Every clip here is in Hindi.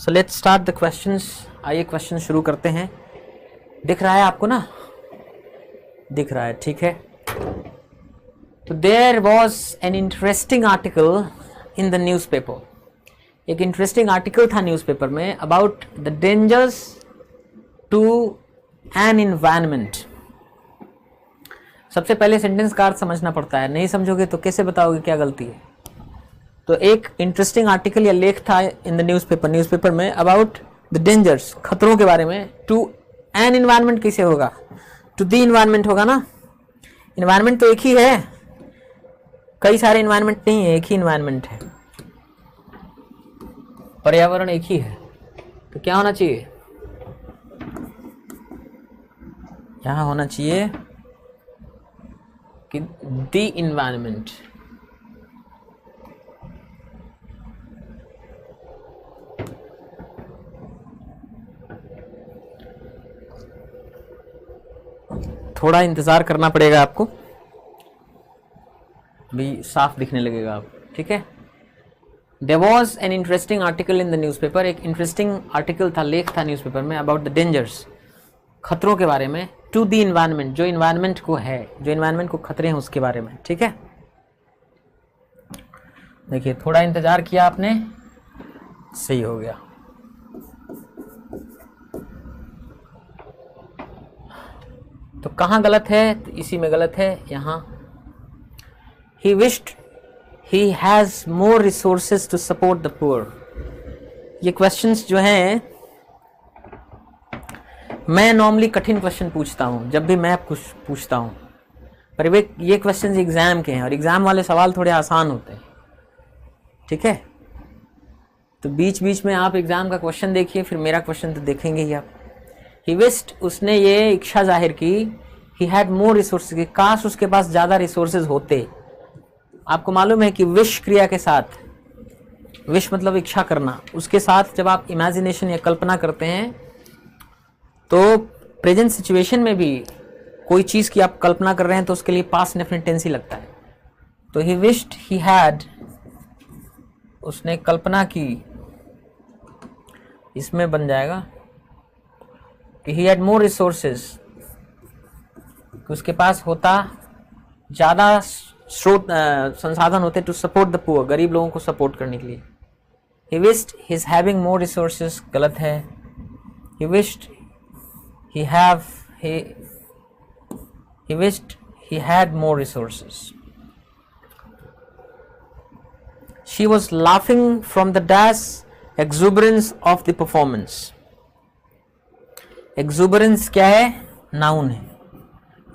So let's start the questions. आइए क्वेश्चन शुरू करते हैं। दिख रहा है आपको ना? दिख रहा है, ठीक है। तो there was an interesting article in the newspaper. एक इंटरेस्टिंग आर्टिकल था न्यूज़पेपर में about the dangers to an environment. सबसे पहले सेंटेंस का अर्थ समझना पड़ता है, नहीं समझोगे तो कैसे बताओगे क्या गलती है। तो एक इंटरेस्टिंग आर्टिकल या लेख था इन द न्यूज़पेपर में अबाउट द डेंजर्स, खतरों के बारे में। टू एन इन्वायरमेंट कैसे होगा? टू द इन्वायरमेंट होगा ना। इन्वायरमेंट तो एक ही है, कई सारे इन्वायरमेंट नहीं है, एक ही इन्वायरमेंट है, पर्यावरण एक ही है। तो क्या होना चाहिए? यहां होना चाहिए कि द इन्वायरमेंट। थोड़ा इंतजार करना पड़ेगा आपको, भी साफ दिखने लगेगा आपको, ठीक है। There was an interesting article in the newspaper. एक इंटरेस्टिंग आर्टिकल था, लेख था न्यूज़पेपर में अबाउट द डेंजर्स, खतरों के बारे में। टू द इन्वायरमेंट, जो इन्वायरमेंट को है, जो इन्वायरमेंट को खतरे हैं उसके बारे में, ठीक है। देखिए थोड़ा इंतजार किया आपने, सही हो गया। तो कहाँ गलत है? तो इसी में गलत है, यहाँ। He wished he has more resources to support the poor। ये क्वेश्चंस जो हैं, मैं नॉर्मली कठिन क्वेश्चन पूछता हूँ जब भी मैं कुछ पूछता हूँ, पर ये क्वेश्चंस एग्जाम के हैं और एग्जाम वाले सवाल थोड़े आसान होते हैं, ठीक है। तो बीच बीच में आप एग्जाम का क्वेश्चन देखिए, फिर मेरा क्वेश्चन तो देखेंगे ही आप। He wished, उसने ये इच्छा जाहिर की, he had more resources, कि काश उसके पास ज़्यादा रिसोर्सेज होते। आपको मालूम है कि विश क्रिया के साथ, विश मतलब इच्छा करना, उसके साथ जब आप इमेजिनेशन या कल्पना करते हैं तो प्रेजेंट सिचुएशन में भी कोई चीज़ की आप कल्पना कर रहे हैं तो उसके लिए पास्ट डेफिनिट टेंस ही लगता है। तो he wished he had, उसने कल्पना की, इसमें बन जाएगा कि he had more resources, कि उसके पास होता ज़्यादा स्रोत, संसाधन होते टू सपोर्ट द पुअर, गरीब लोगों को सपोर्ट करने के लिए। he wished he is having more resources, गलत है। he wished he wished he had more resources। she was laughing from the dash exuberance of the performance। exuberance क्या है? नाउन है,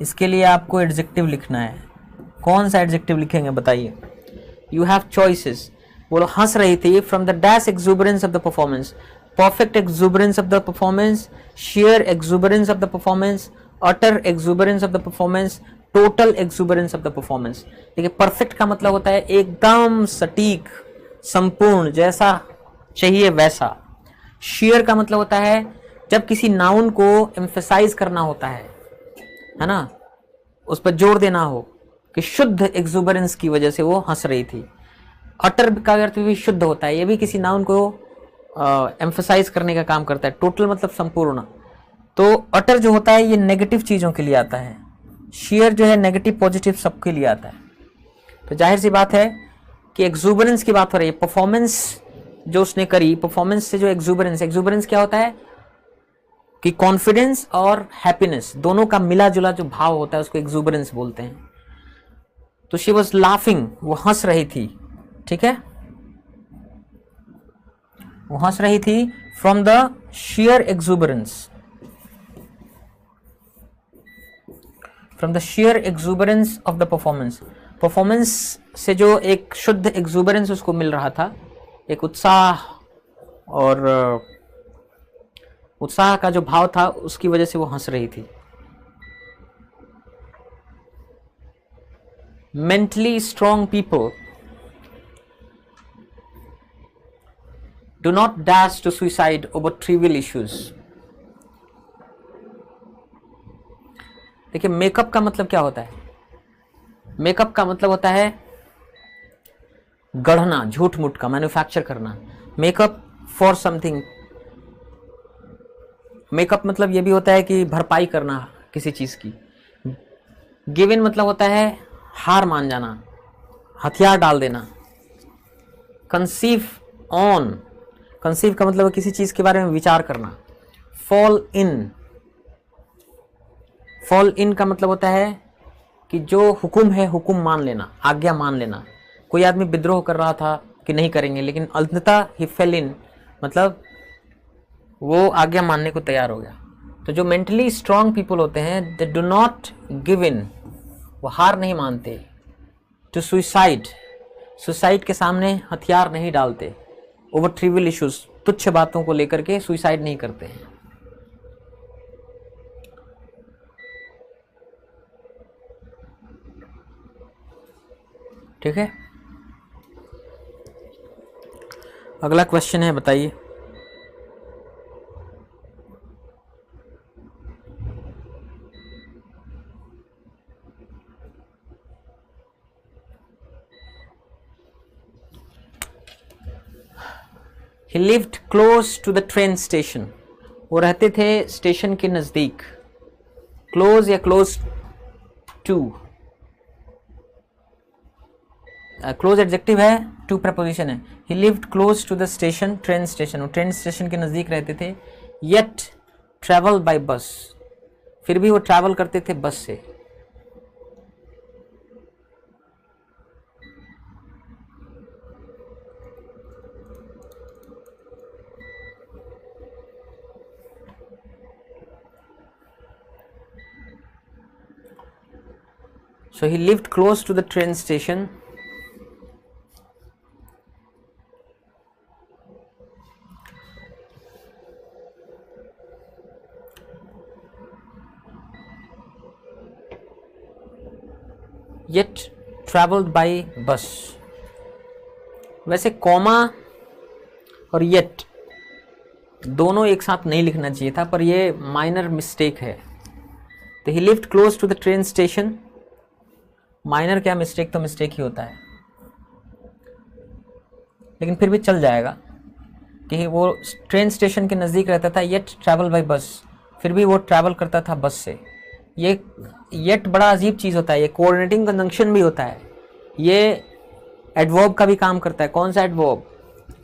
इसके लिए आपको एडजेक्टिव लिखना है। कौन सा एडजेक्टिव लिखेंगे बताइए? You have choices. बोलो हंस रही थी, from the dash exuberance of the performance, perfect exuberance of the performance, share exuberance of the performance, utter exuberance of the performance, total exuberance of the performance. देखिए परफेक्ट का मतलब होता है एकदम सटीक, संपूर्ण, जैसा चाहिए वैसा। शेयर का मतलब होता है जब किसी नाउन को एम्फेसाइज करना होता है ना, उस पर जोर देना हो कि शुद्ध एक्सुबरेंस की वजह से वो हंस रही थी। अटर का अर्थ भी शुद्ध होता है, ये भी किसी नाउन को एम्फसाइज करने का काम करता है। टोटल मतलब संपूर्ण। तो अटर जो होता है ये नेगेटिव चीज़ों के लिए आता है, शेयर जो है नेगेटिव पॉजिटिव सबके लिए आता है। तो जाहिर सी बात है कि एक्सुबरेंस की बात हो रही है। परफॉर्मेंस जो उसने करी, परफॉर्मेंस से जो एक्सुबरेंस क्या होता है कि कॉन्फिडेंस और हैप्पीनेस दोनों का मिला जुला जो भाव होता है उसको एक्सुबरेंस बोलते हैं। तो शी वॉज लाफिंग, वो हंस रही थी, ठीक है, वो हंस रही थी from the share exuberance, from the share exuberance of the performance. Performance से जो एक शुद्ध एक्सुबरेंस उसको मिल रहा था, एक उत्साह और उत्साह का जो भाव था, उसकी वजह से वो हंस रही थी। mentally strong people do not dash to suicide over trivial issues। देखिए मेकअप का मतलब क्या होता है? मेकअप का मतलब होता है गढ़ना, झूठ मूठ का, मैन्युफैक्चर करना। मेकअप फॉर समथिंग, मेकअप मतलब ये भी होता है कि भरपाई करना किसी चीज़ की। गिव इन मतलब होता है हार मान जाना, हथियार डाल देना। कंसीव ऑन, कंसीव का मतलब है किसी चीज़ के बारे में विचार करना। फॉल इन, फॉल इन का मतलब होता है कि जो हुक्म है हुक्म मान लेना, आज्ञा मान लेना। कोई आदमी विद्रोह कर रहा था कि नहीं करेंगे, लेकिन अंततः ही फेल इन, मतलब वो आज्ञा मानने को तैयार हो गया। तो जो मेंटली स्ट्रांग पीपल होते हैं, they do not give in, वो हार नहीं मानते। टू सुसाइड, सुसाइड के सामने हथियार नहीं डालते। ओवर ट्रिवियल इश्यूज, तुच्छ बातों को लेकर के सुसाइड नहीं करते हैं। ठीक है, अगला क्वेश्चन है, बताइए। He lived close to the train station. वो रहते थे स्टेशन के नजदीक। क्लोज या क्लोज टू, क्लोज एडजेक्टिव है, टू प्रपोजिशन है। He lived close to the station, train station, वो ट्रेन स्टेशन के नज़दीक रहते थे। येट ट्रेवल बाय बस, फिर भी वो ट्रैवल करते थे बस से। So he lived close to the train station. Yet traveled by bus. वैसे कॉमा और येट दोनों एक साथ नहीं लिखना चाहिए था, पर ये माइनर मिस्टेक है। तो he lived close to the train station, minor क्या, मिस्टेक तो मिस्टेक ही होता है, लेकिन फिर भी चल जाएगा कि वो ट्रेन स्टेशन के नज़दीक रहता था। येट ट्रैवल बाय बस, फिर भी वो ट्रैवल करता था बस से। ये येट बड़ा अजीब चीज़ होता है, ये कोऑर्डिनेटिंग कंजंक्शन भी होता है, ये एडवर्ब का भी काम करता है। कौन सा एडवर्ब?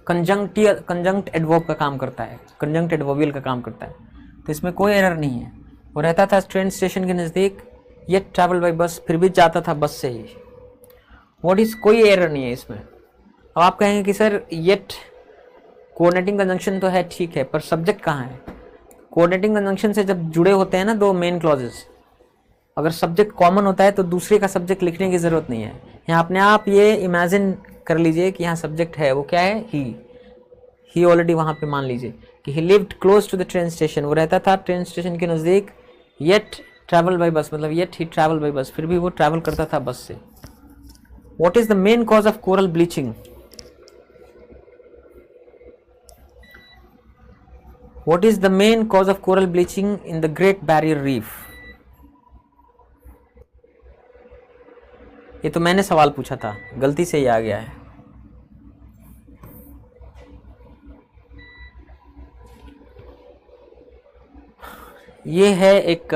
कंजंक्ट एडवर्ब का काम करता है, कंजंक्ट एडवर्बियल का काम करता है। तो इसमें कोई एरर नहीं है। वो रहता था ट्रेन स्टेशन के नज़दीक, येट ट्रैवल बाय बस, फिर भी जाता था बस से ही। व्हाट इज, कोई एरर नहीं है इसमें। अब आप कहेंगे कि सर येट कोऑर्डिनेटिंग कंजंक्शन तो है, ठीक है, पर सब्जेक्ट कहाँ है? कोऑर्डिनेटिंग कंजंक्शन से जब जुड़े होते हैं ना दो मेन क्लॉजेस, अगर सब्जेक्ट कॉमन होता है तो दूसरे का सब्जेक्ट लिखने की ज़रूरत नहीं है। यहाँ अपने आप ये इमेजिन कर लीजिए कि यहाँ सब्जेक्ट है, वो क्या है? ही ऑलरेडी वहाँ पे मान लीजिए कि he lived close to the train station, वो रहता था ट्रेन स्टेशन के नज़दीक। येट ट्रैवल बाय बस, मतलब येट ही ट्रैवल बाय बस, फिर भी वो ट्रैवल करता था बस से। What is the main cause of coral bleaching? What is the main cause of coral bleaching in the great barrier reef? ये तो मैंने सवाल पूछा था, गलती से ही आ गया है। ये है एक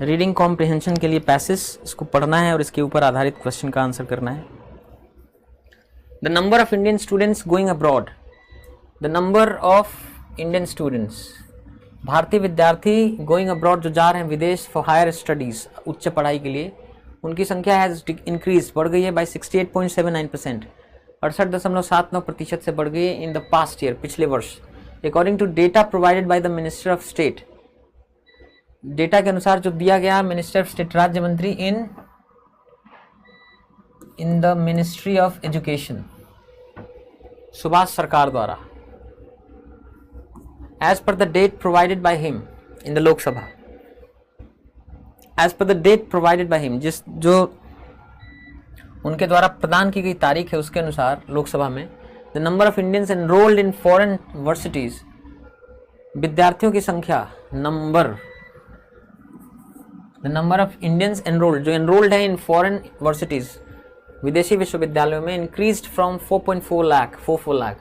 रीडिंग कॉम्प्रिहेंशन के लिए पैसेज, इसको पढ़ना है और इसके ऊपर आधारित क्वेश्चन का आंसर करना है। The number of Indian students going abroad, the number of Indian students, भारतीय विद्यार्थी गोइंग अब्रॉड, जो जा रहे हैं विदेश फॉर हायर स्टडीज, उच्च पढ़ाई के लिए, उनकी संख्या हैज इंक्रीज, बढ़ गई है बाई 68.79%, 68.79% से बढ़ गई है इन द पास्ट ईयर, पिछले वर्ष। According to data provided by the minister of state, data के अनुसार जो दिया गया मिनिस्टर ऑफ स्टेट, राज्य मंत्री in the ministry of education, Subhas Sarkar द्वारा, as per the date provided by him in the Lok Sabha, as per the date provided by him, जो उनके द्वारा प्रदान की गई तारीख है उसके अनुसार लोकसभा में, the number of Indians enrolled in foreign universities, विद्यार्थियों की संख्या, the number of Indians enrolled, जो एनरोल्ड है इन फॉरेन यूनिवर्सिटीज, विदेशी विश्वविद्यालयों में, इंक्रीज्ड फ्रॉम 4.4 लाख, 44 लाख,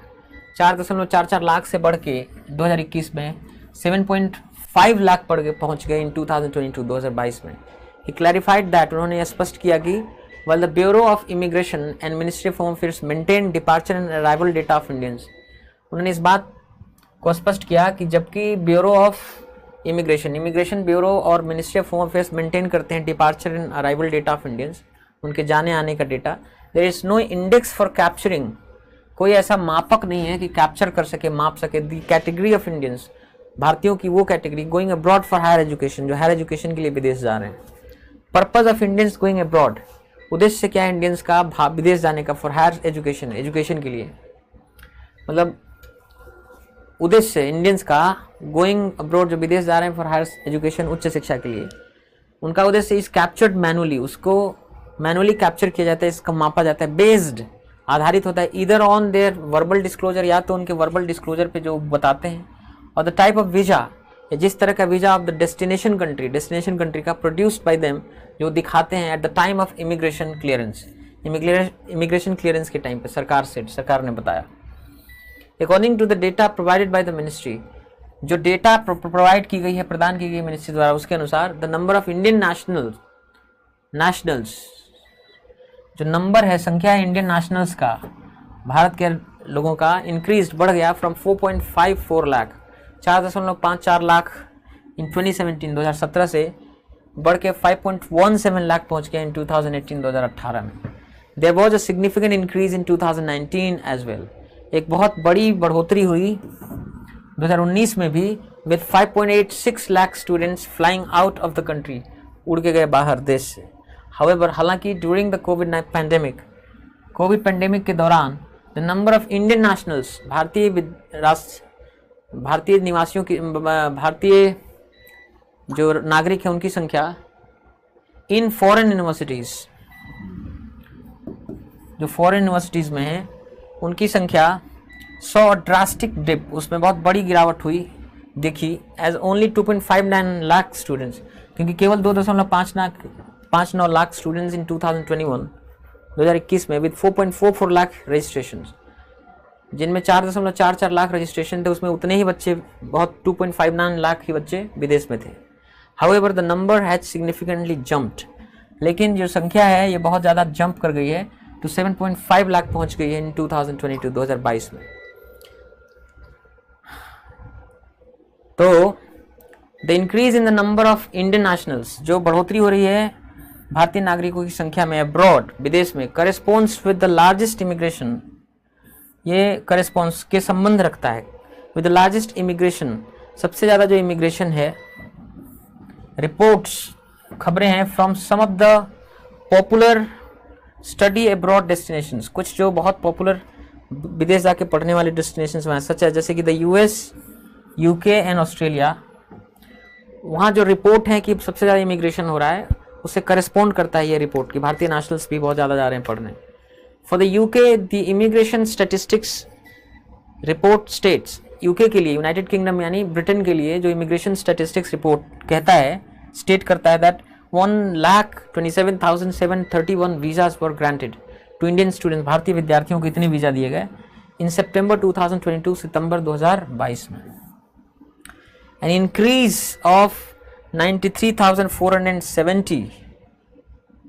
4.44 लाख से बढ़ के 2021 में 7.5 लाख पहुंच गए इन 2022 में। ही क्लैरिफाइड दैट, उन्होंने यह स्पष्ट किया कि while the Bureau of Immigration and Ministry of Home Affairs maintain departure and arrival data of Indians, उन्होंने इस बात को स्पष्ट किया कि जबकि ब्यूरो ऑफ इमिग्रेशन ब्यूरो और ministry of home affairs maintain करते हैं departure and arrival data of Indians, उनके जाने आने का data, there is no index for capturing, कोई ऐसा मापक नहीं है कि कैप्चर कर सके, माप सके दी कैटेगरी ऑफ इंडियंस, भारतीयों की वो category going abroad for higher education, जो हायर एजुकेशन के लिए विदेश जा रहे हैं। Purpose of Indians going abroad, उद्देश्य क्या है इंडियंस का विदेश जाने का? फॉर हायर एजुकेशन, एजुकेशन के लिए, मतलब उद्देश्य इंडियंस का गोइंग अब्रॉड जो विदेश जा रहे हैं फॉर हायर एजुकेशन, उच्च शिक्षा के लिए, उनका उद्देश्य इज कैप्चर्ड मैनुअली, उसको मैनुअली कैप्चर किया जाता है, इसका मापा जाता है, बेस्ड आधारित होता है either on their verbal disclosure, या तो उनके वर्बल डिस्क्लोजर पे जो बताते हैं, और द टाइप ऑफ वीजा, जिस तरह का visa of the destination country का प्रोड्यूस्ड बाय देम, जो दिखाते हैं at the time of immigration clearance, immigration clearance के टाइम पे सरकार ने बताया। According to the data provided by the ministry, जो डेटा प्रोवाइड की गई है, प्रदान की गई मिनिस्ट्री द्वारा, उसके अनुसार the number of Indian nationals, जो नंबर है, संख्या है इंडियन नेशनल्स का, भारत के लोगों का, इंक्रीज बढ़ गया फ्रॉम 4.54 लाख, 4.54 लाख इन 2017 से बढ़ के 5.17 लाख पहुंच गया इन 2018 में। There was a significant increase in 2019 as well, एक बहुत बड़ी बढ़ोतरी हुई 2019 में भी, with 5.86 lakh students flying out of the country, उड़ के गए बाहर देश से। हाउएवर, हालांकि ड्यूरिंग द कोविड पैंडेमिक के दौरान the number of Indian nationals, भारतीय निवासियों की, भारतीय जो नागरिक है उनकी संख्या इन फॉरेन यूनिवर्सिटीज, जो फॉरेन यूनिवर्सिटीज में है, उनकी संख्या 100 ड्रास्टिक डिप, उसमें बहुत बड़ी गिरावट हुई देखी, एज ओनली 2.59 लाख स्टूडेंट्स, क्योंकि केवल 2.59 लाख स्टूडेंट्स इन 2021 में, विद 4.44 लाख रजिस्ट्रेशन, जिनमें 4.44 लाख रजिस्ट्रेशन थे, उसमें उतने ही बच्चे, बहुत 2.59 लाख ही बच्चे विदेश में थे। However the number has significantly jumped, लेकिन जो संख्या है ये बहुत ज़्यादा जंप कर गई है, तो 7.5 लाख पहुंच गई है इन 2022 में। तो the increase in the number of Indian nationals, जो बढ़ोतरी हो रही है भारतीय नागरिकों की संख्या में अब्रॉड, विदेश में, corresponds with the largest immigration, ये करेस्पॉन्स के संबंध रखता है विद द लार्जेस्ट इमिग्रेशन, सबसे ज़्यादा जो इमिग्रेशन है, रिपोर्ट्स, खबरें हैं from some of the popular study abroad destinations, कुछ जो बहुत पॉपुलर विदेश जाके पढ़ने वाले डेस्टिनेशंस में सच है, जैसे कि the US, UK and Australia, वहाँ जो रिपोर्ट है कि सबसे ज़्यादा इमिग्रेशन हो रहा है, उससे करस्पॉन्ड करता है ये रिपोर्ट कि भारतीय नेशनल्स भी बहुत ज़्यादा जा रहे हैं पढ़ने। For the UK the immigration statistics report states, UK के लिए, यूनाइटेड किंगडम यानी ब्रिटेन के लिए, जो इमिग्रेशन स्टैटिस्टिक्स रिपोर्ट कहता है, स्टेट करता है that 1,27,731 visas were granted to Indian students, भारतीय विद्यार्थियों को इतने वीजा दिए गए इन सितंबर 2022, सितंबर 2022 में। एन इंक्रीज ऑफ 93,470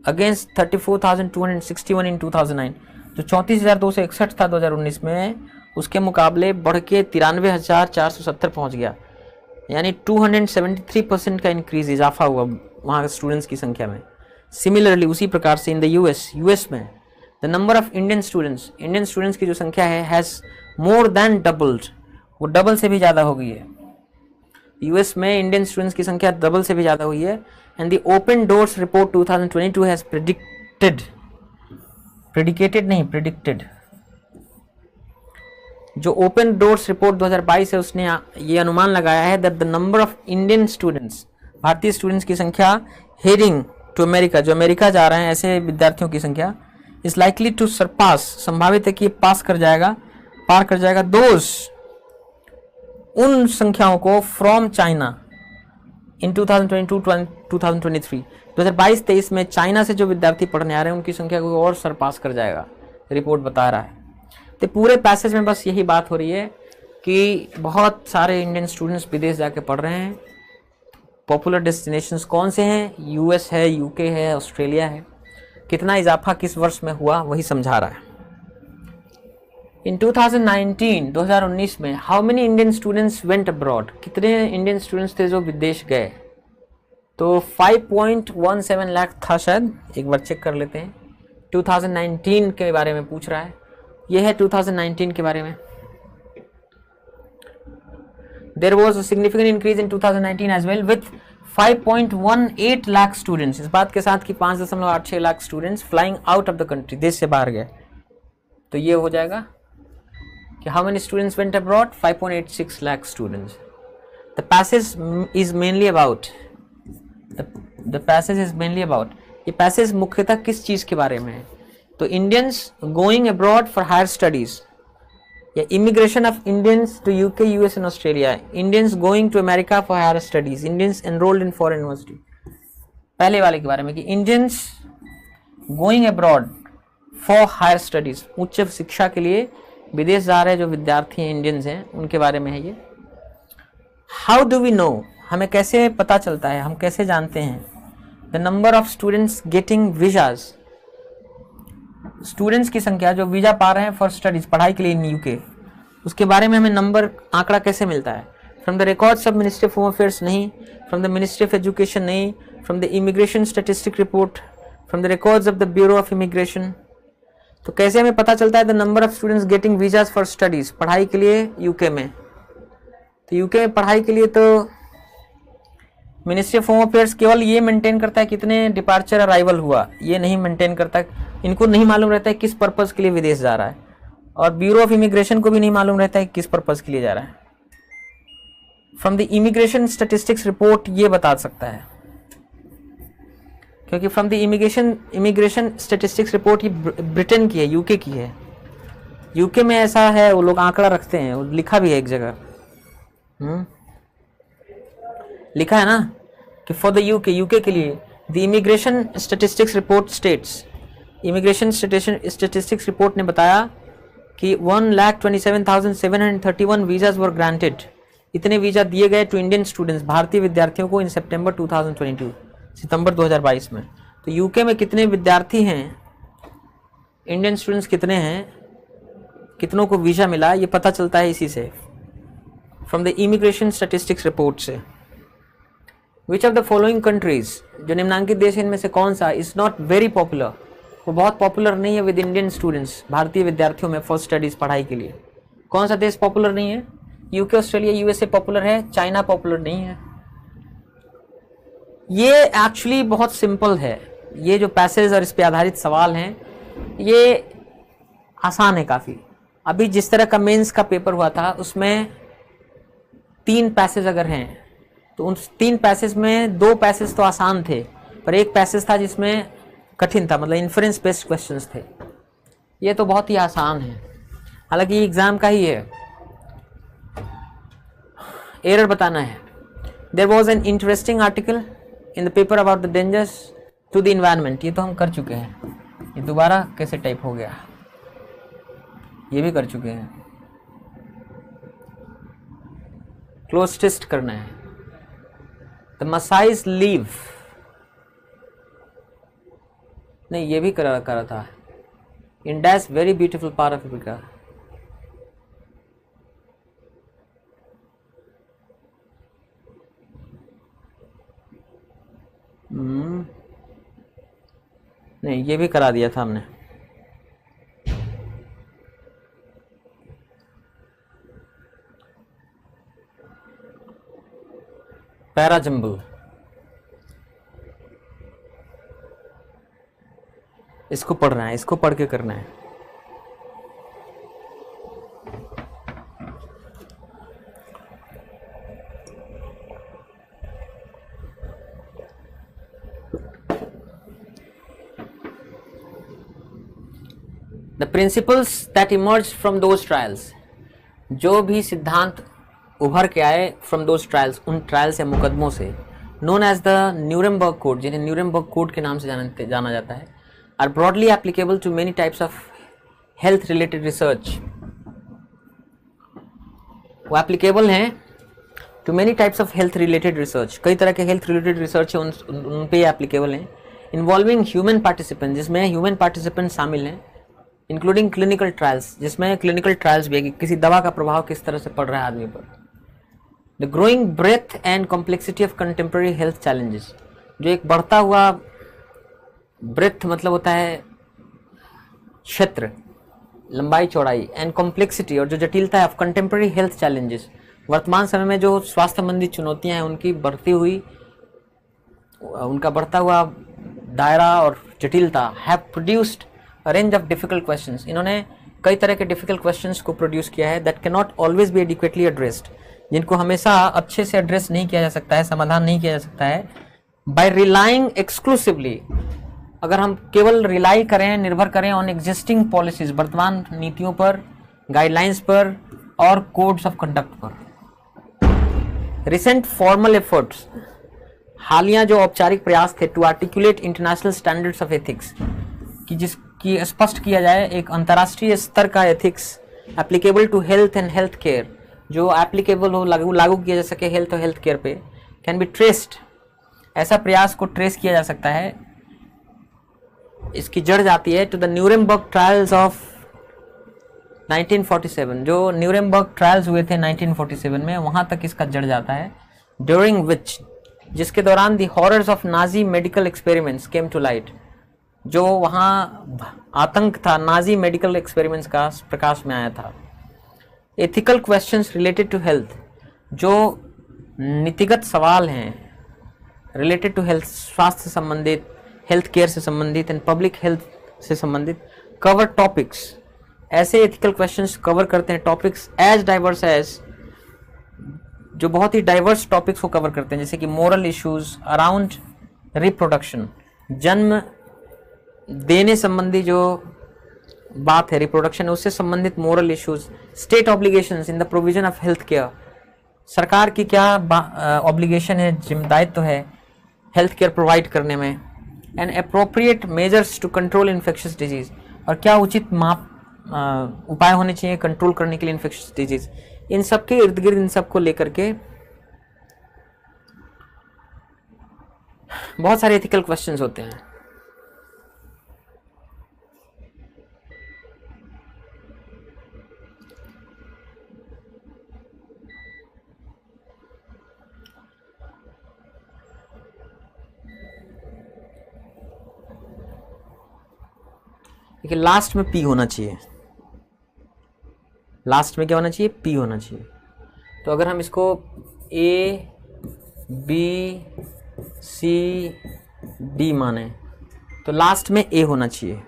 अगेंस्ट 34,261 इन 2009, जो 34,261 था 2019 में, उसके मुकाबले बढ़ के 93,470 पहुंच गया, यानी 273% का इंक्रीज, इजाफा हुआ वहाँ स्टूडेंट्स की संख्या में। सिमिलरली उसी प्रकार से इन द यूएस में the number of Indian students की जो संख्या है हैज़ मोर देन डबल्ड, वो डबल से भी ज़्यादा हो गई है। यूएस में इंडियन स्टूडेंट्स की संख्या डबल से भी ज़्यादा हुई है। And the open doors report 2022 has predicted, जो ओपन डोर्स रिपोर्ट 2022 है, उसने ये अनुमान लगाया है that the number of Indian students, भारतीय स्टूडेंट्स की संख्या हेडिंग टू अमेरिका, जो अमेरिका जा रहे हैं ऐसे विद्यार्थियों की संख्या, इज लाइकली टू सरपास, संभावित है कि पार कर जाएगा दोज, उन संख्याओं को फ्रॉम चाइना इन 2022-23 में चाइना से जो विद्यार्थी पढ़ने आ रहे हैं उनकी संख्या को और सरपास कर जाएगा, रिपोर्ट बता रहा है। तो पूरे पैसेज में बस यही बात हो रही है कि बहुत सारे इंडियन स्टूडेंट्स विदेश जाके पढ़ रहे हैं। पॉपुलर डेस्टिनेशंस कौन से हैं? यूएस है, यूके है, ऑस्ट्रेलिया है। कितना इजाफा किस वर्ष में हुआ वही समझा रहा है। इन 2019 में how many Indian students went abroad, कितने इंडियन स्टूडेंट्स थे जो विदेश गए? तो 5.17 लाख था शायद, एक बार चेक कर लेते हैं। 2019 के बारे में पूछ रहा है, ये है 2019 के बारे में। There was a significant increase in 2019 as well with 5.18 lakh students, इस बात के साथ कि 5.86 lakh students flying out of the country, देश से बाहर गए। तो ये हो जाएगा कि how many students went abroad? 5.86 lakh students. The passage is mainly about ये पैसेज मुख्यतः किस चीज के बारे में है? तो Indians going abroad for higher studies, या immigration of Indians to UK, US and Australia, Indians going to America for higher studies, Indians enrolled in foreign university. पहले वाले के बारे में कि Indians going abroad for higher studies, उच्च शिक्षा के लिए विदेश जा रहे जो विद्यार्थी हैं, इंडियंस हैं, उनके बारे में है ये। हाउ डू वी नो, हमें कैसे पता चलता है, हम कैसे जानते हैं? The number of students getting visas, students की संख्या जो वीजा पा रहे हैं फॉर स्टडीज, पढ़ाई के लिए इन यूके, उसके बारे में हमें नंबर, आंकड़ा कैसे मिलता है? From the records of ministry of home affairs नहीं, from the ministry of education नहीं, from the immigration statistic report, from the records of the bureau of immigration. तो कैसे हमें पता चलता है the number of students getting visas for studies, पढ़ाई के लिए यूके में? तो यूके में पढ़ाई के लिए तो मिनिस्ट्री ऑफ होम अफेयर्स केवल ये मेंटेन करता है कितने डिपार्चर अराइवल हुआ, ये नहीं मेंटेन करता। इनको नहीं मालूम रहता है किस पर्पस के लिए विदेश जा रहा है, और ब्यूरो ऑफ इमिग्रेशन को भी नहीं मालूम रहता है किस पर्पस के लिए जा रहा है। From the immigration statistics report ये बता सकता है, क्योंकि from the immigration statistics report ये ब्रिटेन की है, यूके की है। यूके में ऐसा है, वो लोग आंकड़ा रखते हैं, वो लिखा भी है एक जगह, लिखा है ना कि फॉर द यूके के लिए the immigration statistics report states, immigration statistics report ने बताया कि 1,27,731 वीजाज वर ग्रांटेड, इतने वीजा दिए गए टू इंडियन स्टूडेंट्स, भारतीय विद्यार्थियों को इन सितंबर 2022, सितंबर 2022 में। तो यूके में कितने विद्यार्थी हैं, इंडियन स्टूडेंट्स कितने हैं, कितनों को वीजा मिला, ये पता चलता है इसी से, from the immigration statistics report से। Which of the following countries, जो निम्नांकित देश इनमें से कौन सा इज नॉट वेरी पॉपुलर, वो बहुत पॉपुलर नहीं है विद इंडियन स्टूडेंट्स, भारतीय विद्यार्थियों में फॉर स्टडीज, पढ़ाई के लिए? कौन सा देश पॉपुलर नहीं है? यूके, ऑस्ट्रेलिया, यूएसए पॉपुलर है, चाइना पॉपुलर नहीं है। ये एक्चुअली बहुत सिंपल है, ये जो पैसेज और इस पे आधारित सवाल हैं ये आसान है काफ़ी। अभी जिस तरह का मेंस का पेपर हुआ था उसमें 3 पैसेज अगर हैं तो उन 3 पैसेज में 2 पैसेज तो आसान थे, पर एक पैसेज था जिसमें कठिन था, मतलब इन्फ्रेंस बेस्ड क्वेश्चंस थे। ये तो बहुत ही आसान है, हालांकि ये एग्जाम का ही है, एरर बताना है। There was an interesting article in the paper about the dangers to the environment, ये तो हम कर चुके हैं, ये दोबारा कैसे टाइप हो गया, ये भी कर चुके हैं। क्लोज टेस्ट करना है। द मसाइज लीव, नहीं ये भी करा था। In dash very beautiful part of Africa, नहीं ये भी करा दिया था हमने। पैरा जंबल, इसको पढ़ना है, इसको पढ़ के करना है। The principles that emerged from those trials, जो भी सिद्धांत उभर के आए फ्रॉम दोज ट्रायल्स, उन ट्रायल्स या मुकदमों से, known as the Nuremberg code, जिन्हें न्यूरेमबर्ग कोड के नाम से जाना जाता है, are broadly applicable to many types of health related research. वो एप्लीकेबल हैं to many types of health related research, कई तरह के हेल्थ रिलेटेड रिसर्च है उन पे एप्लीकेबल हैं, इन्वॉल्विंग ह्यूमन पार्टिसिपेंट, जिसमें ह्यूमन पार्टिसिपेंट शामिल हैं, इंक्लूडिंग क्लिनिकल ट्रायल्स, जिसमें क्लिनिकल ट्रायल्स भी है कि किसी दवा का प्रभाव किस तरह से पड़ रहा है आदमी पर। The growing breadth and complexity of contemporary health challenges, जो एक बढ़ता हुआ ब्रेथ मतलब होता है क्षेत्र, लंबाई चौड़ाई, एंड कॉम्प्लेक्सिटी और जो जटिलता है ऑफ कंटेम्प्रेरी हेल्थ चैलेंजेस, वर्तमान समय में जो स्वास्थ्य संबंधी चुनौतियां हैं उनकी बढ़ती हुई, उनका बढ़ता हुआ दायरा और जटिलता, have produced a range of difficult questions, इन्होंने कई तरह के डिफिकल्ट क्वेश्चंस को प्रोड्यूस किया है, that can not always be adequately addressed, जिनको हमेशा अच्छे से एड्रेस नहीं किया जा सकता है, समाधान नहीं किया जा सकता है, बाय रिलाइंग एक्सक्लूसिवली, अगर हम केवल रिलाई करें, निर्भर करें ऑन एग्जिस्टिंग पॉलिसीज, वर्तमान नीतियों पर, गाइडलाइंस पर और कोड्स ऑफ कंडक्ट पर। रिसेंट फॉर्मल एफर्ट्स, हालिया जो औपचारिक प्रयास थे to articulate international standards of ethics, कि जिसकी स्पष्ट किया जाए एक अंतर्राष्ट्रीय स्तर का ethics applicable to health and health care, जो एप्लीकेबल हो, लागू किया जा सके हेल्थ और हेल्थ केयर पे, कैन बी ट्रेस्ड, ऐसा प्रयास को ट्रेस किया जा सकता है, इसकी जड़ जाती है to the Nuremberg trials of 1947, जो न्यूरेमबर्ग ट्रायल्स हुए थे 1947 में, वहां तक इसका जड़ जाता है, ड्यूरिंग विच, जिसके दौरान the horrors of Nazi medical experiments came to light, जो वहां आतंक था नाजी मेडिकल एक्सपेरिमेंट्स का प्रकाश में आया था। Ethical questions related to health, जो नीतिगत सवाल हैं रिलेटेड टू हेल्थ, स्वास्थ्य से संबंधित, हेल्थ केयर से संबंधित एंड पब्लिक हेल्थ से संबंधित, कवर टॉपिक्स, ऐसे एथिकल क्वेश्चंस कवर करते हैं टॉपिक्स एज डाइवर्स एज, जो बहुत ही डाइवर्स टॉपिक्स को कवर करते हैं, जैसे कि मोरल इश्यूज अराउंड रिप्रोडक्शन, जन्म देने संबंधी जो बात है, रिप्रोडक्शन उससे संबंधित moral issues, state obligations in the provision of health care, सरकार की क्या ऑब्लिगेशन है, जिम्मेदारित्व तो है हेल्थ केयर प्रोवाइड करने में, and appropriate measures to control infectious disease, और क्या उचित उपाय होने चाहिए कंट्रोल करने के लिए इन्फेक्शियस डिजीज, इन सब के इर्द गिर्द इन सब को लेकर के बहुत सारे एथिकल क्वेश्चंस होते हैं। देखिए लास्ट में पी होना चाहिए, लास्ट में क्या होना चाहिए, पी होना चाहिए। तो अगर हम इसको ए बी सी डी माने तो लास्ट में ए होना चाहिए,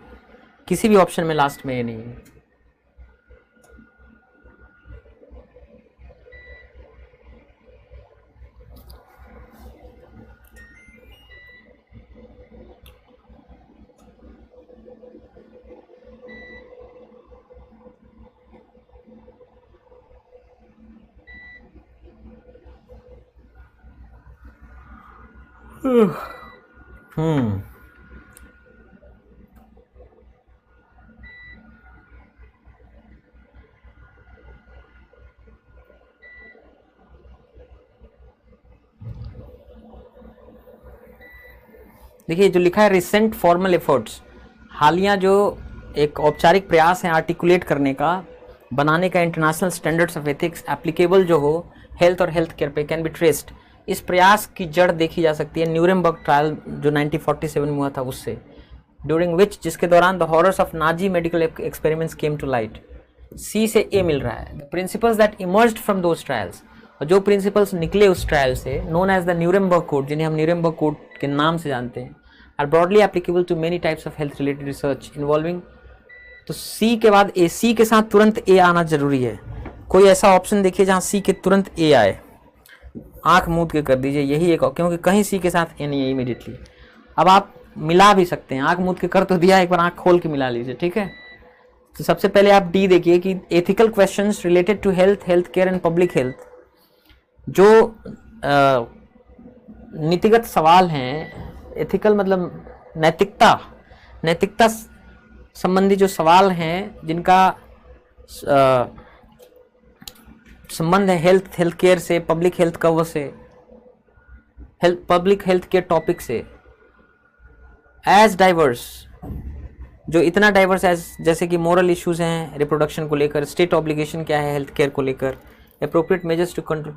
किसी भी ऑप्शन में लास्ट में ए नहीं है। देखिए जो लिखा है रिसेंट फॉर्मल एफर्ट्स, हालिया जो एक औपचारिक प्रयास है आर्टिकुलेट करने का, बनाने का international standards of ethics applicable जो हो हेल्थ और हेल्थ केयर पे, कैन बी ट्रेस्ड, इस प्रयास की जड़ देखी जा सकती है न्यूरेमबर्ग ट्रायल जो 1947 में हुआ था उससे, ड्यूरिंग विच, जिसके दौरान the horrors of Nazi medical experiments came to light. C से ए मिल रहा है, the principles that emerged from those trials, और जो प्रिंसिपल्स निकले उस ट्रायल से, known as the Nuremberg code, जिन्हें हम न्यूरेमबर्ग कोड के नाम से जानते हैं, are broadly applicable to many types of health related research involving. तो सी के बाद ए, सी के साथ तुरंत ए आना जरूरी है। कोई ऐसा ऑप्शन देखिए जहां सी के तुरंत ए आए, आंख मूंद के कर दीजिए, यही एक, क्योंकि कहीं सी के साथ ए नहीं है इमीडिएटली। अब आप मिला भी सकते हैं, आंख मूंद के कर तो दिया, एक बार आंख खोल के मिला लीजिए, ठीक है। तो सबसे पहले आप डी देखिए कि ethical questions related to health, health care and public health, जो नीतिगत सवाल हैं, एथिकल मतलब नैतिकता, नैतिकता संबंधी जो सवाल हैं, जिनका संबंध है हेल्थ केयर से, पब्लिक हेल्थ कवर से, पब्लिक हेल्थ केयर टॉपिक से। एज डाइवर्स, जो इतना डाइवर्स एज, जैसे कि मोरल इश्यूज हैं रिप्रोडक्शन को लेकर, स्टेट ऑब्लिगेशन क्या है हेल्थ केयर को लेकर, अप्रोप्रिएट मेजर्स टू कंट्रोल।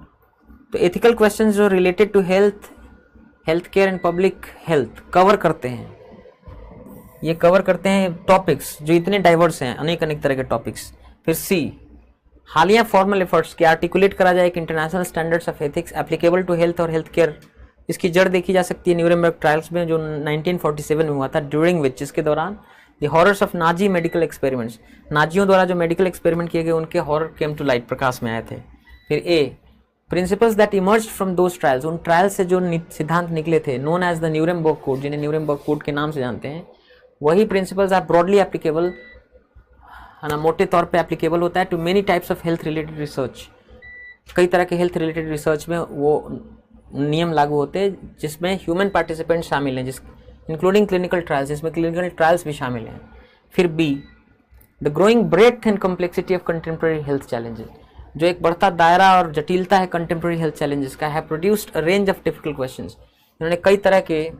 तो एथिकल क्वेश्चंस जो related to health care and public health cover करते हैं, ये कवर करते हैं टॉपिक्स जो इतने डाइवर्स हैं, अनेक अनेक तरह के टॉपिक्स। फिर सी, हालिया फॉर्मल एफर्ट्स के आर्टिकुलेट करा जाए एक international standards of ethics applicable to health और हेल्थ केयर। इसकी जड़ देखी जा सकती है न्यूरेमबर्ग ट्रायल्स में जो 1947 में हुआ था, ड्यूरिंग विच, जिसके दौरान the horrors of Nazi medical experiments, नाजियों द्वारा जो मेडिकल एक्सपेरिमेंट किए गए उनके हॉरर केम टू लाइट, प्रकाश में आए थे। फिर A, principles that emerged from those trials, उन ट्रायल्स से जो सिद्धांत निकले थे, known as the Nuremberg code, जिन्हें न्यूरेमबर्ग कोड के नाम से जानते हैं, वही प्रिंसिपल्स आर ब्रॉडली एप्लीकेबल, है ना, मोटे तौर पे एप्लीकेबल होता है to many types of health related research. कई तरह के हेल्थ रिलेटेड रिसर्च में वो नियम लागू होते हैं जिसमें ह्यूमन पार्टिसिपेंट शामिल हैं, जिस इंक्लूडिंग क्लिनिकल ट्रायल्स, जिसमें क्लिनिकल ट्रायल्स भी शामिल हैं। फिर B, the growing breadth and complexity of contemporary health challenges, जो एक बढ़ता दायरा और जटिलता है कंटेम्प्रेरी हेल्थ चैलेंजेस का, है produced a range of difficult questions, इन्होंने कई तरह के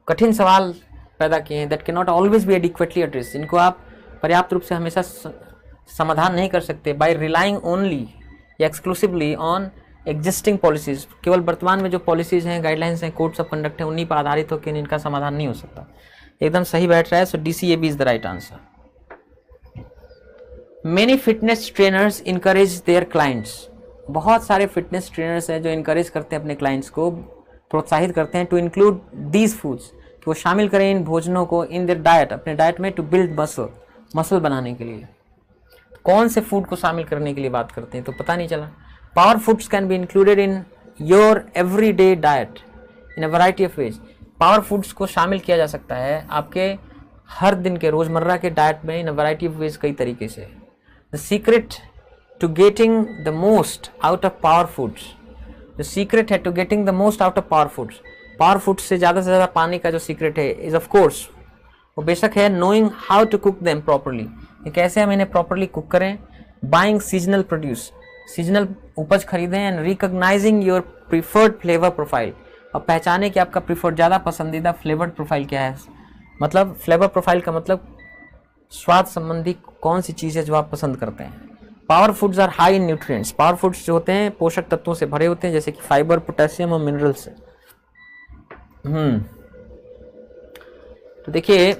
कठिन सवाल पैदा किए हैं, that can not always be adequately address, इनको आप पर्याप्त रूप से हमेशा समाधान नहीं कर सकते बाय रिलाइंग ओनली या एक्सक्लूसिवली ऑन एग्जिस्टिंग पॉलिसीज, केवल वर्तमान में जो पॉलिसीज हैं, गाइडलाइंस हैं, कोड्स ऑफ कंडक्ट हैं, उन्हीं पर आधारित होकर इनका समाधान नहीं हो सकता। एकदम सही बैठ रहा है, सो DCAB is the right answer. Many fitness trainers encourage their clients, बहुत सारे फिटनेस ट्रेनर्स हैं जो इनकरेज करते हैं अपने क्लाइंट्स को, प्रोत्साहित करते हैं, टू इंक्लूड दीज फूड्स, कि वो शामिल करें इन भोजनों को इन देयर डाइट, अपने डाइट में, टू बिल्ड मसल बनाने के लिए। कौन से फूड को शामिल करने के लिए बात करते हैं तो पता नहीं चला। Power foods can be included in your everyday diet in a variety of veg, power foods को शामिल किया जा सकता है आपके हर दिन के रोजमर्रा के डाइट में in a variety of ways, कई तरीके से। The secret to getting the most out of power foods, जो सीक्रेट है to getting the most out of power foods से ज़्यादा पाने का जो सीक्रेट है, इज ऑफ कोर्स, वो बेशक है, knowing how to cook them properly, कैसे हम इन्हें प्रॉपरली कुक करें, बाइंग सीजनल प्रोड्यूस, सीजनल उपज खरीदें, and recognising your preferred flavour profile, और पहचाने कि आपका प्रीफर्ड, ज़्यादा पसंदीदा फ्लेवर्ड प्रोफाइल क्या है। मतलब फ्लेवर प्रोफाइल का मतलब स्वाद संबंधी कौन सी चीज़ है जो आप पसंद करते हैं। Power foods are high in nutrients, power foods जो होते हैं पोषक तत्वों से भरे होते हैं, जैसे कि फाइबर, पोटेशियम और मिनरल्स। तो देखिए,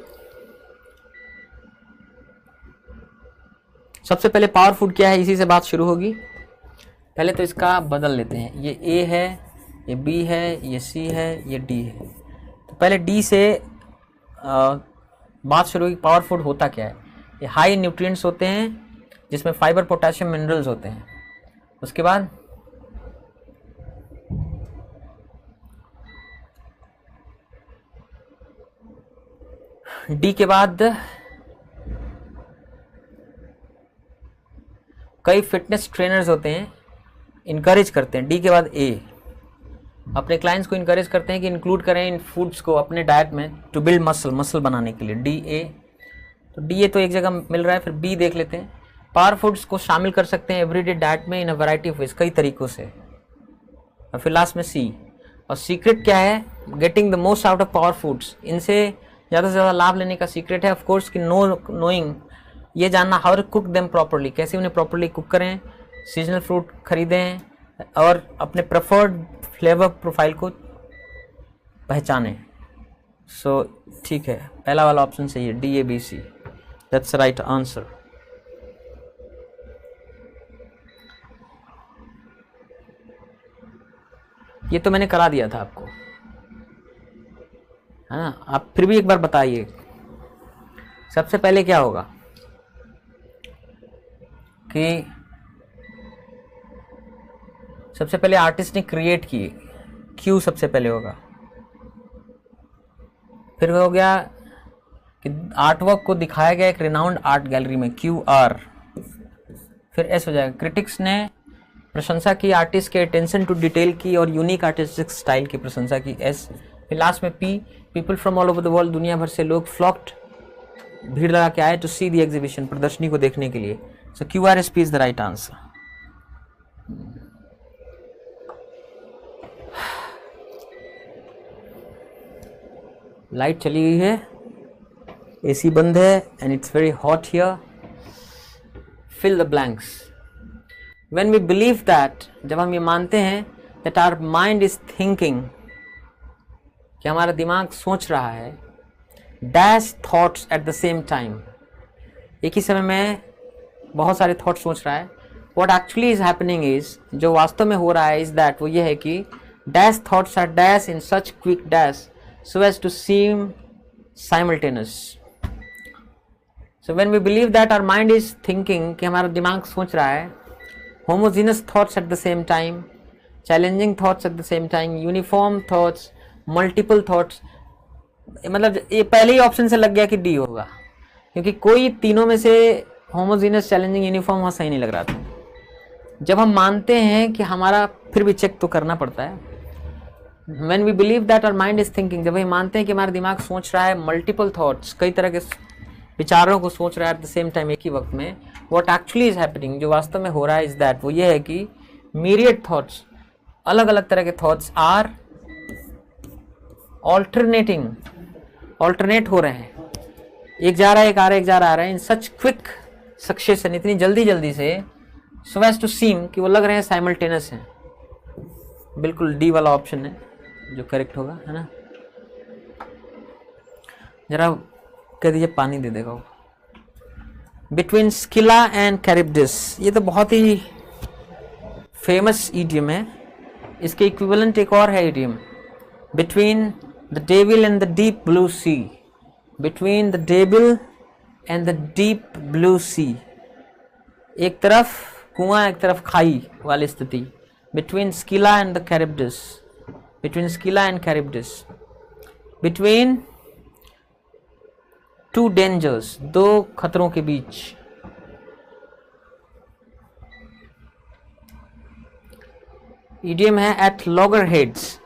सबसे पहले पावर फूड क्या है, इसी से बात शुरू होगी। पहले तो इसका बदल लेते हैं, ये ए है, ये बी है, ये सी है, ये डी है। तो पहले डी से बात शुरू होगी। पावर फूड होता क्या है? ये हाई न्यूट्रिएंट्स होते हैं जिसमें फाइबर, पोटेशियम, मिनरल्स होते हैं। उसके बाद डी के बाद कई फिटनेस ट्रेनर्स होते हैं, इनकरेज करते हैं। डी के बाद ए, अपने क्लाइंट्स को इनकरेज करते हैं कि इंक्लूड करें इन फूड्स को अपने डाइट में टू बिल्ड मसल बनाने के लिए। डी ए, तो डी ए तो एक जगह मिल रहा है। फिर बी देख लेते हैं। पावर फूड्स को शामिल कर सकते हैं एवरीडे डाइट में in a variety of ways, कई तरीकों से। और फिर लास्ट में सी, और सीक्रेट क्या है? Getting the most out of power foods, इनसे ज़्यादा से ज़्यादा लाभ लेने का सीक्रेट है ऑफ कोर्स कि नोइंग, ये जानना how to cook them properly, कैसे उन्हें प्रॉपरली कुक करें, सीजनल फ्रूट खरीदें और अपने प्रेफर्ड फ्लेवर प्रोफाइल को पहचानें। सो ठीक है, पहला वाला ऑप्शन सही है, DABC, दैट्स राइट आंसर। ये तो मैंने करा दिया था आपको, है ना। आप फिर भी एक बार बताइए, सबसे पहले क्या होगा कि सबसे पहले आर्टिस्ट ने क्रिएट किए, क्यू सबसे पहले होगा। फिर हो गया कि आर्टवर्क को दिखाया गया एक रिनाउंड आर्ट गैलरी में, QR। फिर S हो जाएगा, क्रिटिक्स ने प्रशंसा की आर्टिस्ट के अटेंशन टू डिटेल की और यूनिक आर्टिस्टिक स्टाइल की प्रशंसा की, S। फिर लास्ट में P, people from all over the world, दुनिया भर से लोग फ्लॉक्ड, भीड़ लगा के आए टू सी द एग्जीबिशन, प्रदर्शनी को देखने के लिए। So QRSP is the right answer. Light चली गई है, एसी बंद है, and it's very hot here. Fill the blanks. When we believe that, जब हम ये मानते हैं that our mind is thinking, कि हमारा दिमाग सोच रहा है, dash thoughts at the same time, एक ही समय में बहुत सारे थॉट सोच रहा है. What actually is happening is, जो वास्तव में हो रहा है इज दैट, वो ये है कि dash thoughts are dash in such quick dash so as to seem simultaneous. So when we believe that our mind is thinking, कि हमारा दिमाग सोच रहा है, homogeneous thoughts at the same time, challenging thoughts at the same time, uniform thoughts, multiple thoughts. मतलब ये पहले ही ऑप्शन से लग गया कि डी होगा, क्योंकि कोई तीनों में से होमोजीनियस, चैलेंजिंग, यूनिफॉर्म वहाँ सही नहीं लग रहा था. जब हम मानते हैं कि हमारा, फिर भी चेक तो करना पड़ता है. When we believe that our mind is thinking, जब हम मानते हैं कि हमारा दिमाग सोच रहा है मल्टीपल थॉट्स, कई तरह के विचारों को सोच रहा है एट द सेम टाइम, एक ही वक्त में, व्हाट एक्चुअली इज हैपनिंग, जो वास्तव में हो रहा है इज दैट, वो ये है कि myriad थॉट्स, अलग अलग तरह के थॉट्स आर ऑल्टरनेटिंग, ऑल्टरनेट हो रहे हैं, एक जा रहा है, एक आ रहा है, एक जा रहा है, इन सच क्विक सक्सेशन, इतनी जल्दी जल्दी से, सो एज टू सीम, कि वो लग रहे हैं साइमल्टेनियस हैं. बिल्कुल डी वाला ऑप्शन है जो करेक्ट होगा, है ना. जरा कह दीजिए पानी दे देगा. बिटवीन स्किला एंड कैरिब्डिस, ये तो बहुत ही फेमस ईडियम है. इसके इक्विवेलेंट एक और है idiom, between the devil and the deep blue sea. Between the devil and the deep blue sea, एक तरफ कुआं एक तरफ खाई वाली स्थिति. Between Scylla and the Charybdis, between Scylla and Charybdis, between two dangers, दो खतरों के बीच. इडियम है एट लॉगर हेड्स.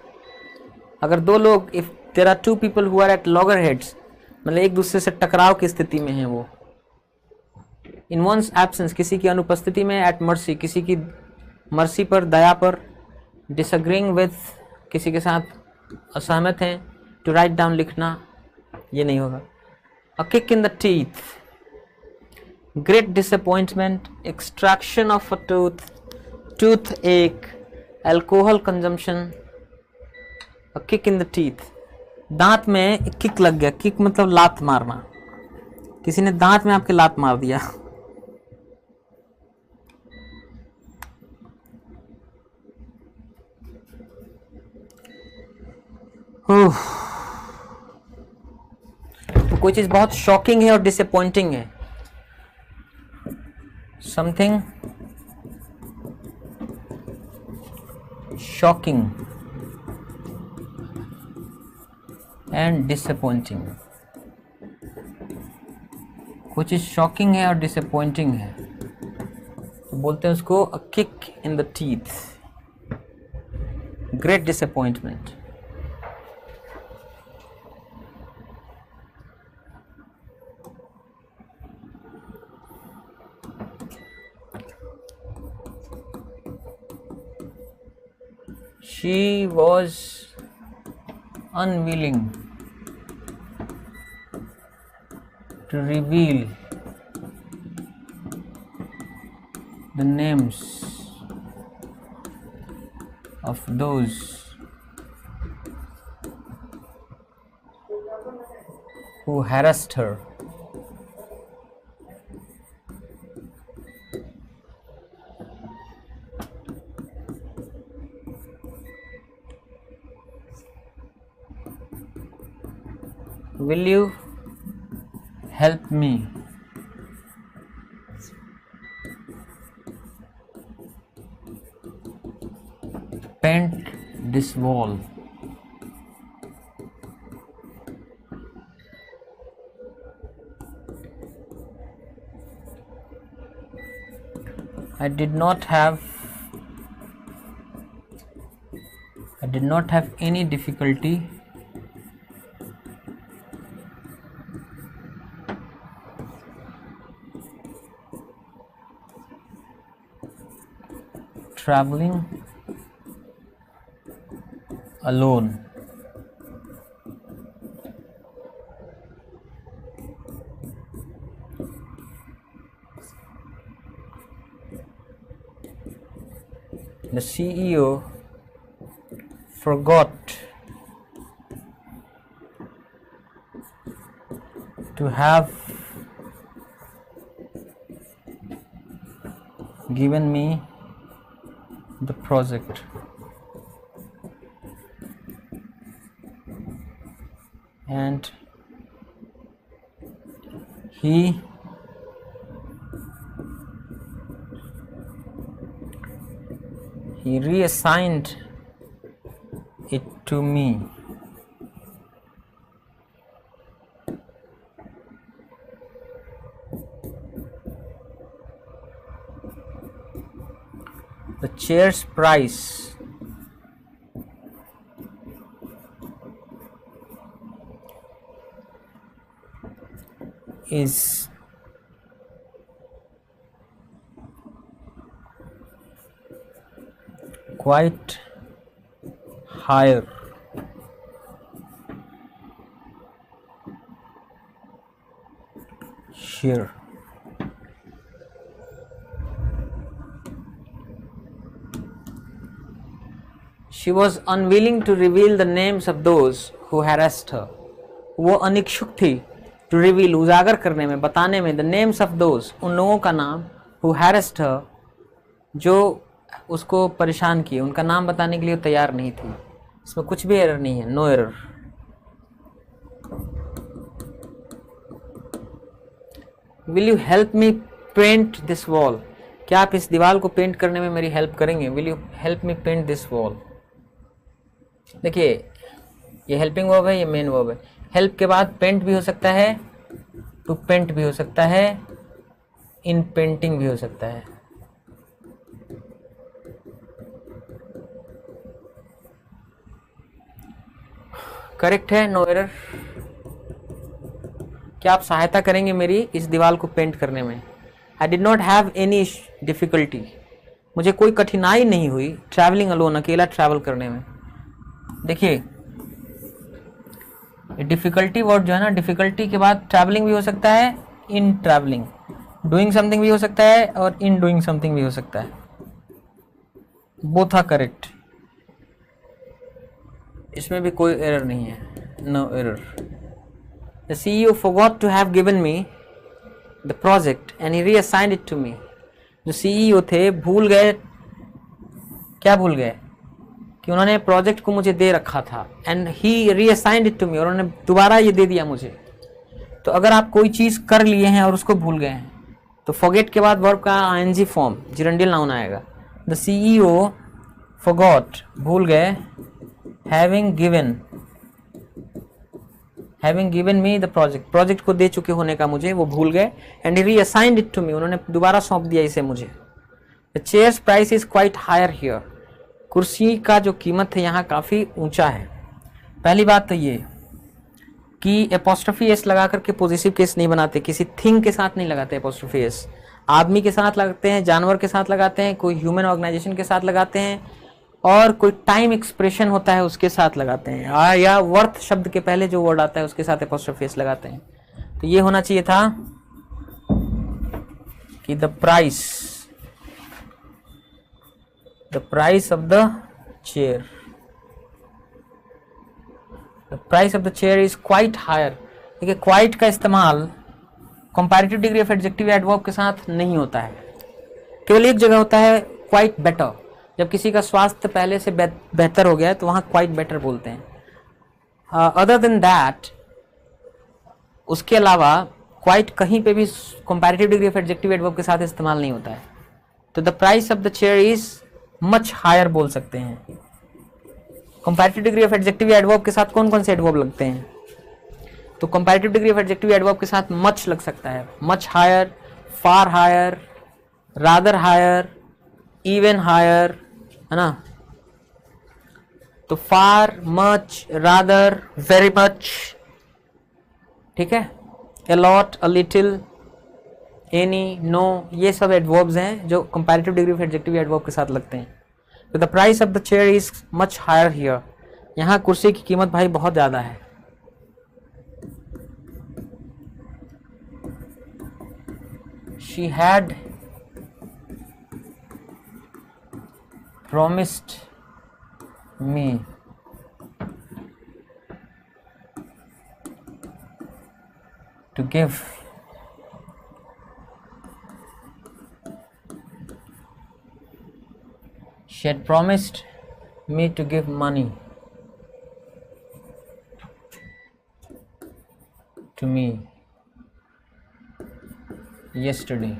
अगर दो लोग, if there are two people who are at loggerheads, मतलब एक दूसरे से टकराव की स्थिति में है वो. इन वंस एब्सेंस, किसी की अनुपस्थिति में. एट मर्सी, किसी की मर्सी पर, दया पर. डिसएग्रीइंग विथ, किसी के साथ असहमत हैं. टू राइट डाउन, लिखना, ये नहीं होगा. A kick in the teeth, great disappointment, extraction of a tooth, toothache, alcohol consumption. A kick in the teeth, दांत में किक लग गया. किक मतलब लात मारना, किसी ने दांत में आपके लात मार दिया. तो कोई चीज बहुत शॉकिंग है और डिसअपॉइंटिंग है. समथिंग शॉकिंग एंड डिसअपॉइंटिंग, कोई चीज शॉकिंग है और डिसअपॉइंटिंग है, तो बोलते हैं उसको अ kick in the teeth, great disappointment. She was unwilling to reveal the names of those who harassed her. Will you help me paint this wall? I did not have any difficulty traveling alone. The CEO forgot to have given me the project. And he reassigned it to me. The chair's price is quite higher here. She was unwilling to reveal the names of those who harassed her. वो अनिच्छुक थी to reveal, उजागर करने में, बताने में, the names of those, उन लोगों का नाम, who harassed her, जो उसको परेशान किए, उनका नाम बताने के लिए तैयार नहीं थी. इसमें कुछ भी एरर नहीं है, no error. Will you help me paint this wall? क्या आप इस दीवार को पेंट करने में मेरी हेल्प करेंगे? Will you help me paint this wall? देखिए ये हेल्पिंग वर्ब है, ये मेन वर्ब है. हेल्प के बाद पेंट भी हो सकता है, टू पेंट भी हो सकता है, इन पेंटिंग भी हो सकता है. करेक्ट है, नो एरर. क्या आप सहायता करेंगे मेरी इस दीवार को पेंट करने में? I did not have any difficulty. मुझे कोई कठिनाई नहीं हुई ट्रैवलिंग अलोन, अकेला ट्रैवल करने में. देखिए डिफिकल्टी वर्ड जो है ना, डिफिकल्टी के बाद ट्रैवलिंग भी हो सकता है, इन ट्रैवलिंग, डूइंग समथिंग भी हो सकता है, और इन डूइंग समथिंग भी हो सकता है. Both are correct. इसमें भी कोई एरर नहीं है, no error. The CEO forgot to have given me the project and he reassigned it to me. जो CEO थे भूल गए, क्या भूल गए? कि उन्होंने प्रोजेक्ट को मुझे दे रखा था. And he reassigned it to me, और उन्होंने दोबारा ये दे दिया मुझे. तो अगर आप कोई चीज़ कर लिए हैं और उसको भूल गए हैं तो फॉरगेट के बाद वर्ब का ING फॉर्म जिरंडियल नाउन आएगा. द CEO forgot, भूल गए, having given me the project, project को दे चुके होने का मुझे वो भूल गए. And he reassigned it to me, उन्होंने दोबारा सौंप दिया इसे मुझे. The chairs price is quite higher here, कुर्सी का जो कीमत है यहाँ काफ़ी ऊंचा है. पहली बात तो ये कि एपोस्ट्रोफी एस लगा करके पॉजिटिव केस नहीं बनाते, किसी थिंग के साथ नहीं लगाते एपोस्ट्रोफी एस. आदमी के साथ लगाते हैं, जानवर के साथ लगाते हैं, कोई ह्यूमन ऑर्गेनाइजेशन के साथ लगाते हैं, और कोई टाइम एक्सप्रेशन होता है उसके साथ लगाते हैं, या वर्थ शब्द के पहले जो वर्ड आता है उसके साथ एपोस्ट्रोफी एस लगाते हैं. तो ये होना चाहिए था कि the price of the chair, the price of the chair is quite higher. देखिए क्वाइट का इस्तेमाल comparative degree of adjective adverb के साथ नहीं होता है, केवल एक जगह होता है, क्वाइट बेटर. जब किसी का स्वास्थ्य पहले से बेहतर हो गया है तो वहाँ क्वाइट बेटर बोलते हैं. अदर देन दैट, उसके अलावा क्वाइट कहीं पे भी comparative degree of adjective adverb के साथ इस्तेमाल नहीं होता है. तो the price of the chair is much higher बोल सकते हैं. Comparative degree of adjective adverb के साथ कौन कौन से एडवर्ब लगते हैं? तो comparative degree of adjective adverb के साथ मच लग सकता है, much higher, far higher, rather higher, even higher, है ना. तो far, much, rather, very much, ठीक है. a lot, a little, any, no, ये सब एडवर्ब्स हैं जो comparative degree of adjective adverb के साथ लगते हैं. तो the price of the chair is much higher here, यहाँ कुर्सी की कीमत भाई बहुत ज़्यादा है. She had promised me to give she had promised me to give money to me yesterday.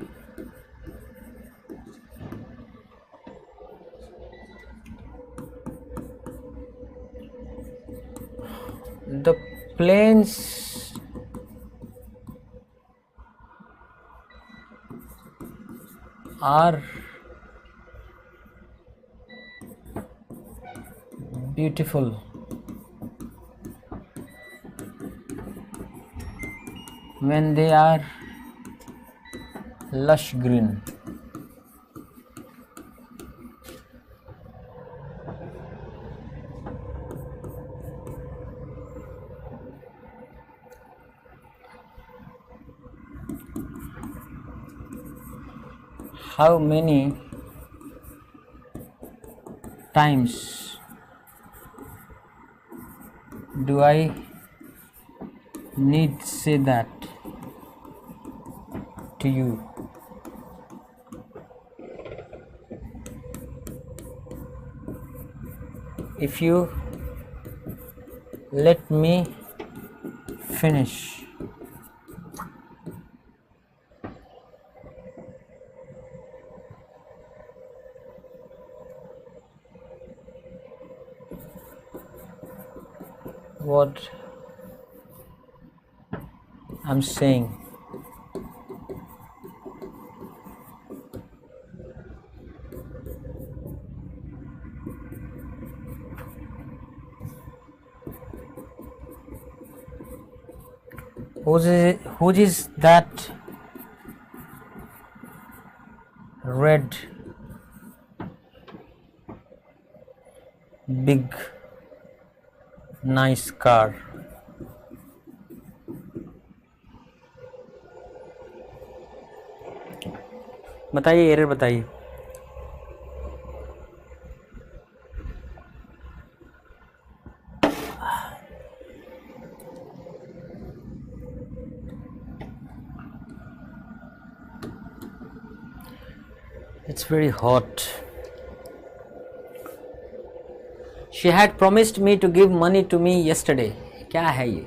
The planes are beautiful when they are lush green. How many times do I need say that to you? If you let me finish. What I'm saying. Who is that red big nice car? बताइए, एरर बताइए. It's very hot. She had promised me to give money to me yesterday. क्या है ये?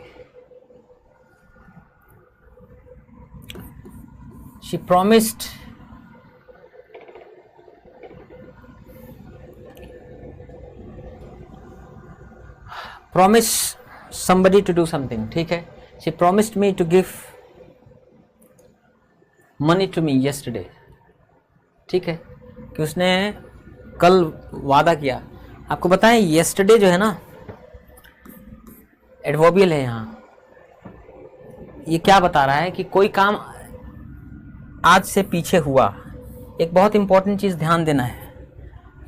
She promised somebody to do something. ठीक है? She promised me to give money to me yesterday. ठीक है, कि उसने कल वादा किया. आपको बताएं yesterday जो है ना एडवर्बियल है. यहाँ ये क्या बता रहा है कि कोई काम आज से पीछे हुआ. एक बहुत इंपॉर्टेंट चीज़ ध्यान देना है.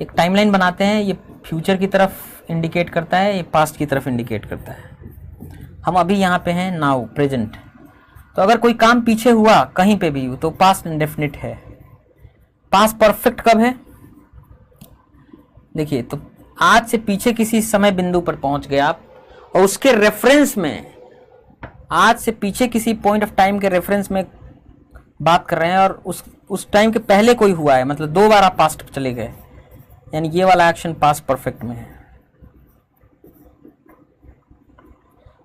एक टाइमलाइन बनाते हैं, ये फ्यूचर की तरफ इंडिकेट करता है, ये पास्ट की तरफ इंडिकेट करता है. हम अभी यहाँ पे हैं, नाउ प्रेजेंट. तो अगर कोई काम पीछे हुआ कहीं पे भी तो पास्ट इंडेफिनिट है. पास्ट परफेक्ट कब है? देखिए, तो आज से पीछे किसी समय बिंदु पर पहुंच गए आप और उसके रेफरेंस में आज से पीछे किसी पॉइंट ऑफ टाइम के रेफरेंस में बात कर रहे हैं और उस टाइम के पहले कोई हुआ है, मतलब 2 बार आप पास्ट चले गए, यानी ये वाला एक्शन पास्ट परफेक्ट में है.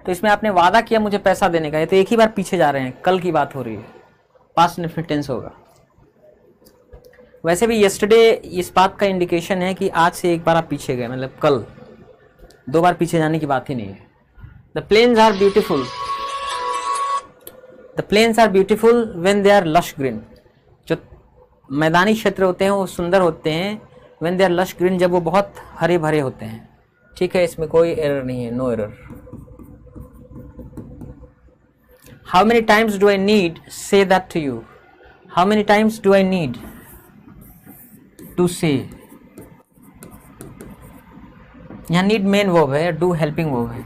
तो इसमें आपने वादा किया मुझे पैसा देने का, ये तो एक ही बार पीछे जा रहे हैं, कल की बात हो रही है, पास्ट इंडेफिनिट टेंस होगा. वैसे भी येस्टरडे इस बात का इंडिकेशन है कि आज से एक बार आप पीछे गए, मतलब कल. 2 बार पीछे जाने की बात ही नहीं है. The plains are beautiful. The plains are beautiful when they are lush green. जो मैदानी क्षेत्र होते हैं वो सुंदर होते हैं. When they are lush green, जब वो बहुत हरे भरे होते हैं. ठीक है, इसमें कोई एरर नहीं है, no error. How many times do I need say that to you. How many times do I need to say. यहाँ नीड मेन वर्ब है, डू हेल्पिंग वर्ब है.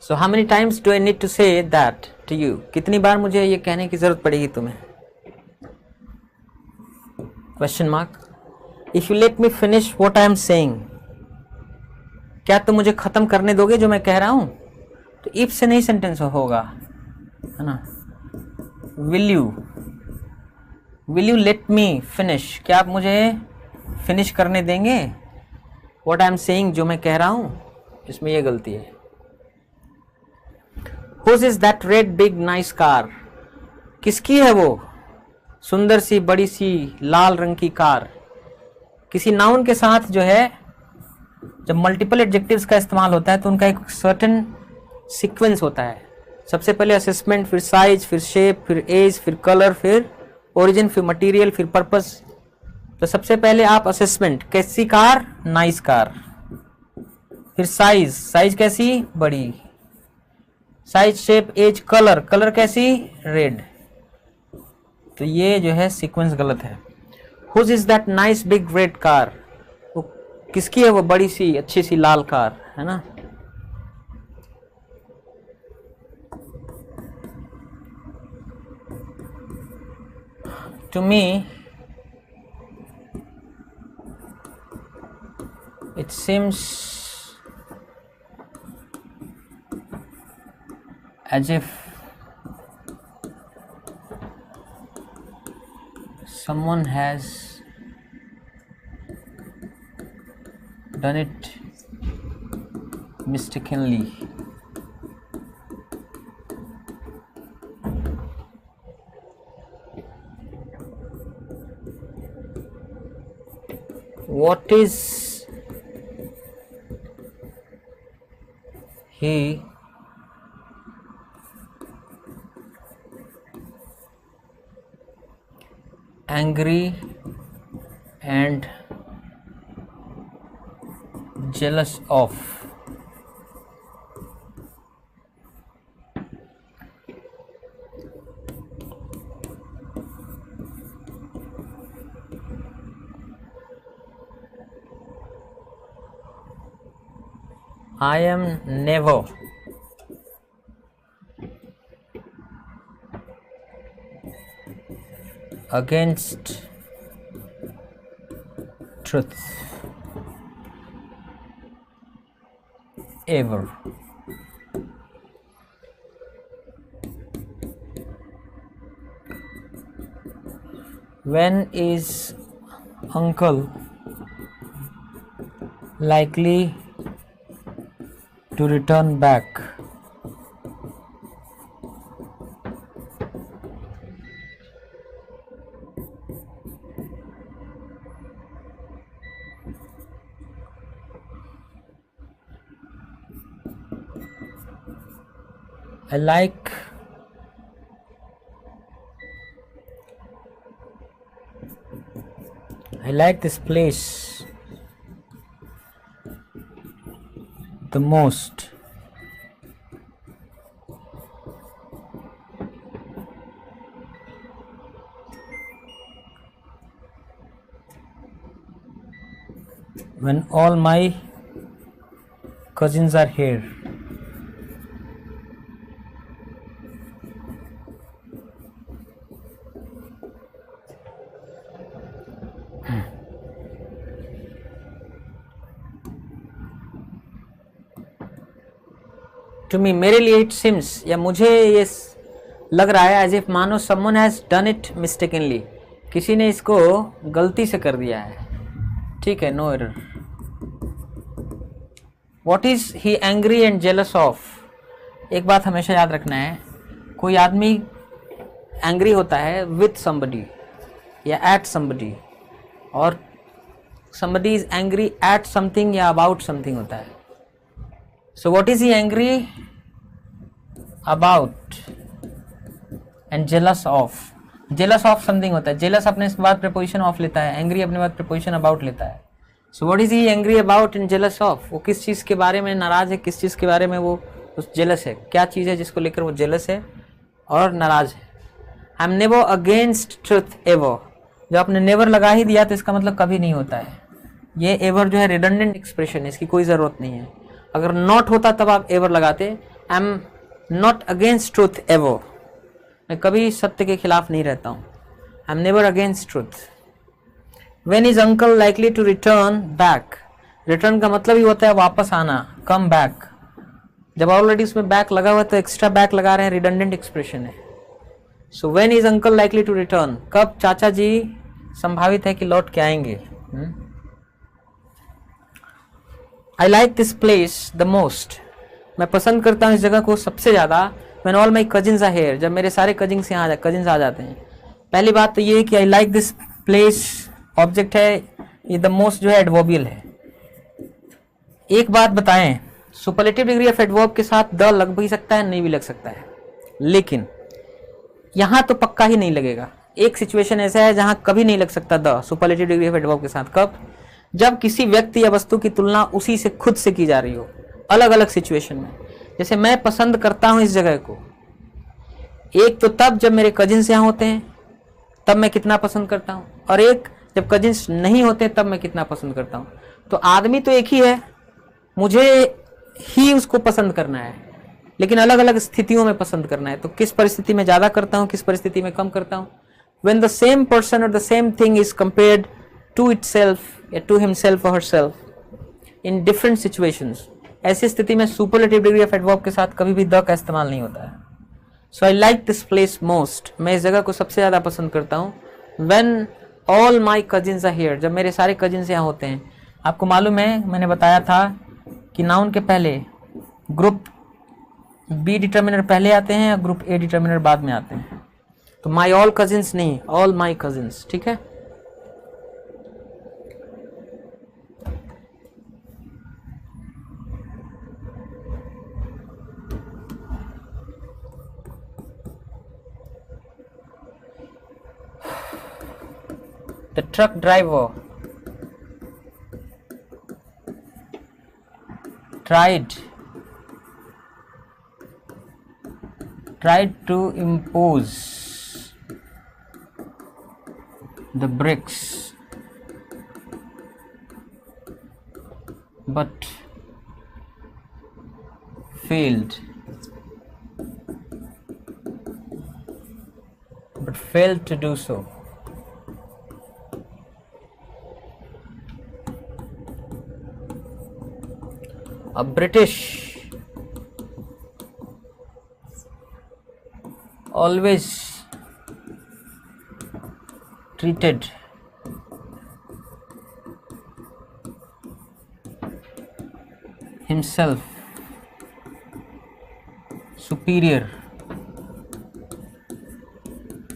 So how many times do I need to say that to you. कितनी बार मुझे ये कहने की जरूरत पड़ेगी तुम्हें. Question mark. If you let me finish what I am saying, क्या तुम मुझे खत्म करने दोगे जो मैं कह रहा हूं? तो इफ से नहीं सेंटेंस होगा, है ना. Will you let me finish, क्या आप मुझे फिनिश करने देंगे व्हाट आई एम सेइंग, जो मैं कह रहा हूं. इसमें ये गलती है. Whose is that red big nice car? किसकी है वो सुंदर सी बड़ी सी लाल रंग की कार? किसी नाउन के साथ जो है, जब मल्टीपल एडजेक्टिव्स का इस्तेमाल होता है तो उनका एक सर्टेन सीक्वेंस होता है. सबसे पहले असेसमेंट, फिर साइज, फिर शेप, फिर एज, फिर कलर, फिर ओरिजिन, फिर मटेरियल, फिर पर्पस. तो सबसे पहले आप असेसमेंट, कैसी कार? Nice car. फिर साइज, साइज कैसी? बड़ी. Size, shape, age, colour, colour कैसी? रेड. तो ये जो है सीक्वेंस गलत है. Whose is that nice big red car, वो किसकी है वो बड़ी सी अच्छी सी लाल कार, है ना. To me it seems as if someone has done it mistakenly. What is he angry and jealous of? I am never against truth ever. When is uncle likely to return back? I like this place the most. When all my cousins are here. To me, मेरे लिए it seems, या मुझे ये लग रहा है as if मानो someone has done it mistakenly, किसी ने इसको गलती से कर दिया है. ठीक है, no error. What is he angry and jealous of? एक बात हमेशा याद रखना है, कोई आदमी एंग्री होता है with somebody या at somebody, और somebody is angry at something या about something होता है. So what is he angry about and jealous of? Jealous of something होता है. Jealous अपने इस बाद preposition of लेता है, angry अपने बाद preposition about लेता है. So what is he angry about and jealous of? वो किस चीज़ के बारे में नाराज़ है, किस चीज़ के बारे में वो jealous है, क्या चीज़ है जिसको लेकर वो jealous है और नाराज़ है. I'm never against truth ever. जब आपने never लगा ही दिया तो इसका मतलब कभी नहीं होता है. ये ever जो है redundant expression है, इसकी कोई ज़रूरत नहीं है. अगर not होता तब आप ever लगाते. I'm not against truth ever. मैं कभी सत्य के खिलाफ नहीं रहता हूँ. I'm never against truth. When is uncle likely to return back, return का मतलब ही होता है वापस आना, कम बैक। जब ऑलरेडी उसमें बैक लगा हुआ है तो एक्स्ट्रा बैक लगा रहे हैं, रिडंडेंट एक्सप्रेशन है। So when is uncle likely to return, कब चाचा जी संभावित है कि लौट के आएंगे। I like this place the most, मैं पसंद करता हूँ इस जगह को सबसे ज़्यादा। When all my cousins are here, जब मेरे सारे कजिन्स यहाँ कजिन्स आ जाते हैं। पहली बात तो ये है कि आई लाइक दिस प्लेस ऑब्जेक्ट है, ये द मोस्ट जो है एडवर्बियल है। एक बात बताएं, सुपरलेटिव डिग्री ऑफ एडवर्ब के साथ द लग भी सकता है, नहीं भी लग सकता है, लेकिन यहाँ तो पक्का ही नहीं लगेगा। एक सिचुएशन ऐसा है जहां कभी नहीं लग सकता the superlative degree of adverb के साथ, कब? जब किसी व्यक्ति या वस्तु की तुलना उसी से खुद से की जा रही हो, अलग अलग सिचुएशन में। जैसे मैं पसंद करता हूं इस जगह को, एक तो तब जब मेरे कजिन्स यहाँ होते हैं तब मैं कितना पसंद करता हूं, और एक जब कजिन्स नहीं होते तब मैं कितना पसंद करता हूं। तो आदमी तो एक ही है, मुझे ही उसको पसंद करना है, लेकिन अलग अलग स्थितियों में पसंद करना है। तो किस परिस्थिति में ज्यादा करता हूं, किस परिस्थिति में कम करता हूं। When the same person or the same thing is compared to itself या to himself or herself in different situations, ऐसी स्थिति में superlative degree of adverb के साथ कभी भी द का इस्तेमाल नहीं होता है। So I like this place most, मैं इस जगह को सबसे ज़्यादा पसंद करता हूँ। When all my cousins are here, जब मेरे सारे cousins यहाँ होते हैं। आपको मालूम है, मैंने बताया था कि नाउन के पहले ग्रुप बी डिटर्मिनर पहले आते हैं या ग्रुप ए डिटर्मिनर बाद में आते हैं। तो माई ऑल कजिन्स नहीं, ऑल माई कजिन्स, ठीक है। The truck driver tried to impose the bricks, but failed to do so. A British always treated himself superior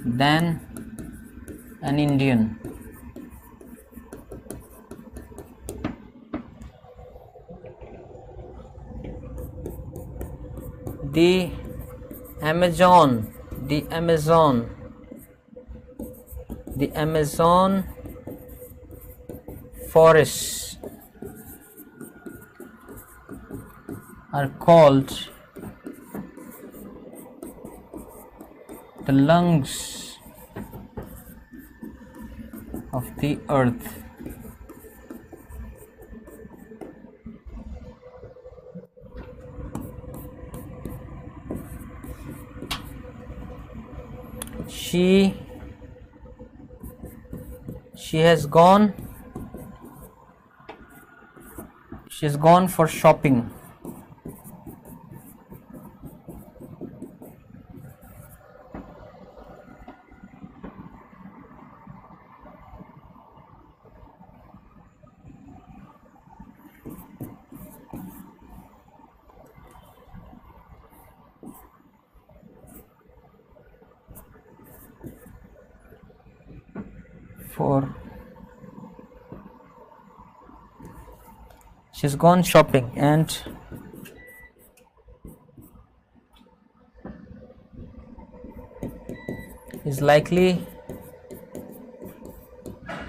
than an Indian. The Amazon forests are called the lungs of the earth. She's gone for shopping. She's gone shopping and is likely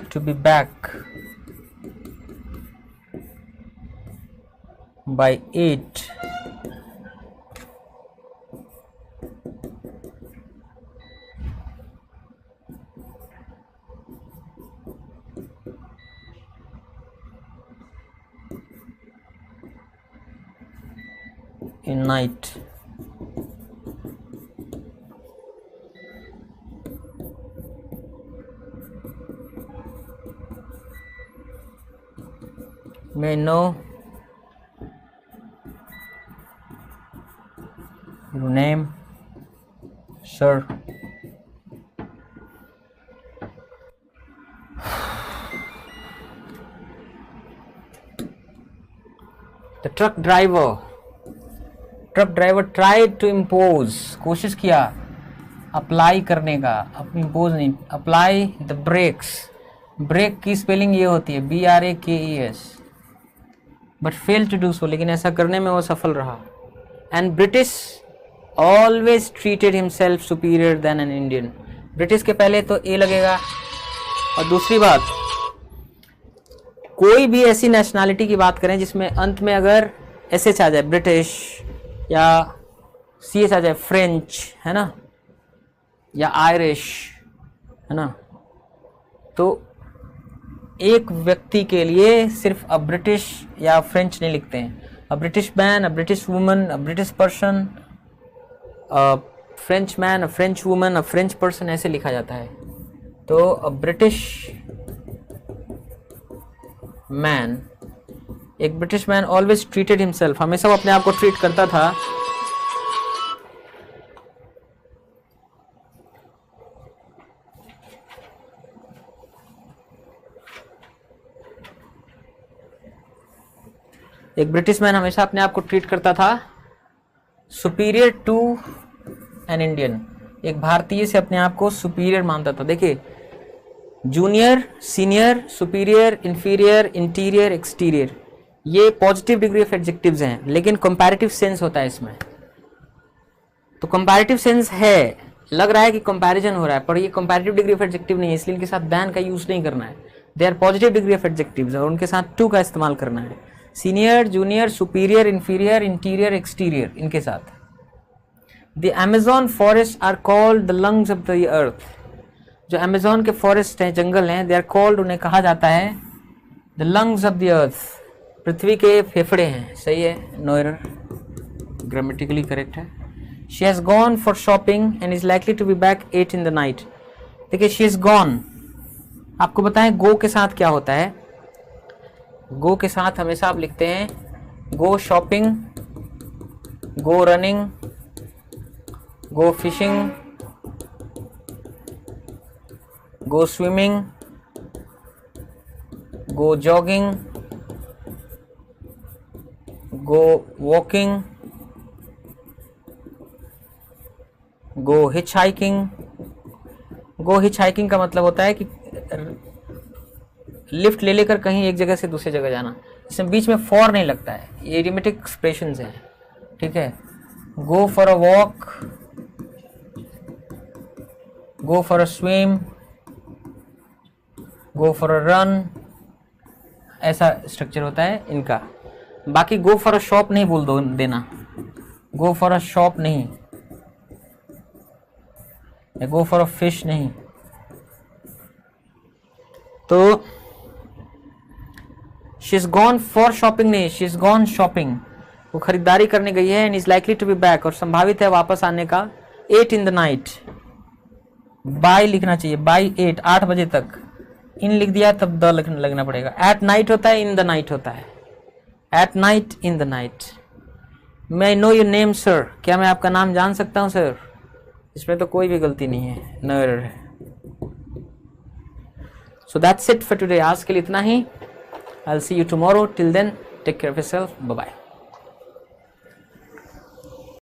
to be back by 8 in night. May know your name sir. The truck driver tried to impose, कोशिश किया अप्लाई करने का, इम्पोज नहीं, अप्लाई द ब्रेक्स। ब्रेक की स्पेलिंग ये होती है BRAKES, but fail to do so, लेकिन ऐसा करने में वो सफल रहा। And British always treated himself superior than an Indian. British के पहले तो ए लगेगा। और दूसरी बात, कोई भी ऐसी नेशनैलिटी की बात करें जिसमें अंत में अगर SH आ जाए, ब्रिटिश, या CH आ जाए, फ्रेंच, है ना, या आयरिश, है ना, तो एक व्यक्ति के लिए सिर्फ अ ब्रिटिश या फ्रेंच नहीं लिखते हैं। A British man, a British woman, a British person, a French man, a French woman, a French person, ऐसे लिखा जाता है। तो अ ब्रिटिश मैन, एक British man always treated himself, हमेशा वो अपने आप को ट्रीट करता था। एक ब्रिटिश मैन हमेशा अपने आप को ट्रीट करता था सुपीरियर टू एन इंडियन, एक भारतीय से अपने आप को सुपीरियर मानता था। देखिए, junior, senior, superior, inferior, interior, exterior, ये पॉजिटिव डिग्री ऑफ एडजेक्टिव्स हैं, लेकिन कंपैरेटिव सेंस होता है इसमें। तो कंपैरेटिव सेंस है, लग रहा है कि कंपैरिजन हो रहा है, पर ये कंपैरेटिव डिग्री ऑफ एडजेक्टिव नहीं है, इसलिए इनके साथ दैन का यूज नहीं करना है। They are positive degree of adjectives और उनके साथ टू का इस्तेमाल करना है। Senior, junior, superior, inferior, interior, exterior, इनके साथ। The Amazon forest are called the lungs of the earth. जो अमेजोन के फॉरेस्ट हैं, जंगल हैं, दे आर कॉल्ड, उन्हें कहा जाता है the lungs of the earth, पृथ्वी के फेफड़े हैं। सही है, नो एरर, ग्रामेटिकली करेक्ट है। She has gone for shopping and is likely to be back 8 in the night। देखिए, शी इज गॉन, आपको बताएं गो के साथ क्या होता है। गो के साथ हमेशा आप लिखते हैं go shopping, go running, go fishing, go swimming, go jogging, go walking, go hitchhiking. Go hitchhiking का मतलब होता है कि लिफ्ट ले लेकर कहीं एक जगह से दूसरी जगह जाना, इसमें बीच में फॉर नहीं लगता है, ये इडियोमेटिक एक्सप्रेशंस हैं, ठीक है। Go for a walk, go for a swim, go for a run, ऐसा स्ट्रक्चर होता है इनका। बाकी गो फॉर अ शॉप नहीं बोल दो देना, गो फॉर अ शॉप नहीं, गो फॉर अ फिश नहीं। तो she is gone for shopping नहीं, शी इज गॉन शॉपिंग, वो खरीदारी करने गई है। And is likely to be back, और संभावित है वापस आने का 8 in the night। बाय लिखना चाहिए, बाय 8, 8 बजे तक। इन लिख दिया तब द लगना पड़ेगा। एट नाइट होता है, इन द नाइट होता है। At night, in the night. May I know your name sir, क्या मैं आपका नाम जान सकता हूँ सर? इसमें तो कोई भी गलती नहीं है, नो एरर है। So that's it for today, आज के लिए इतना ही। I'll see you tomorrow. Till then, take care of yourself. Bye bye.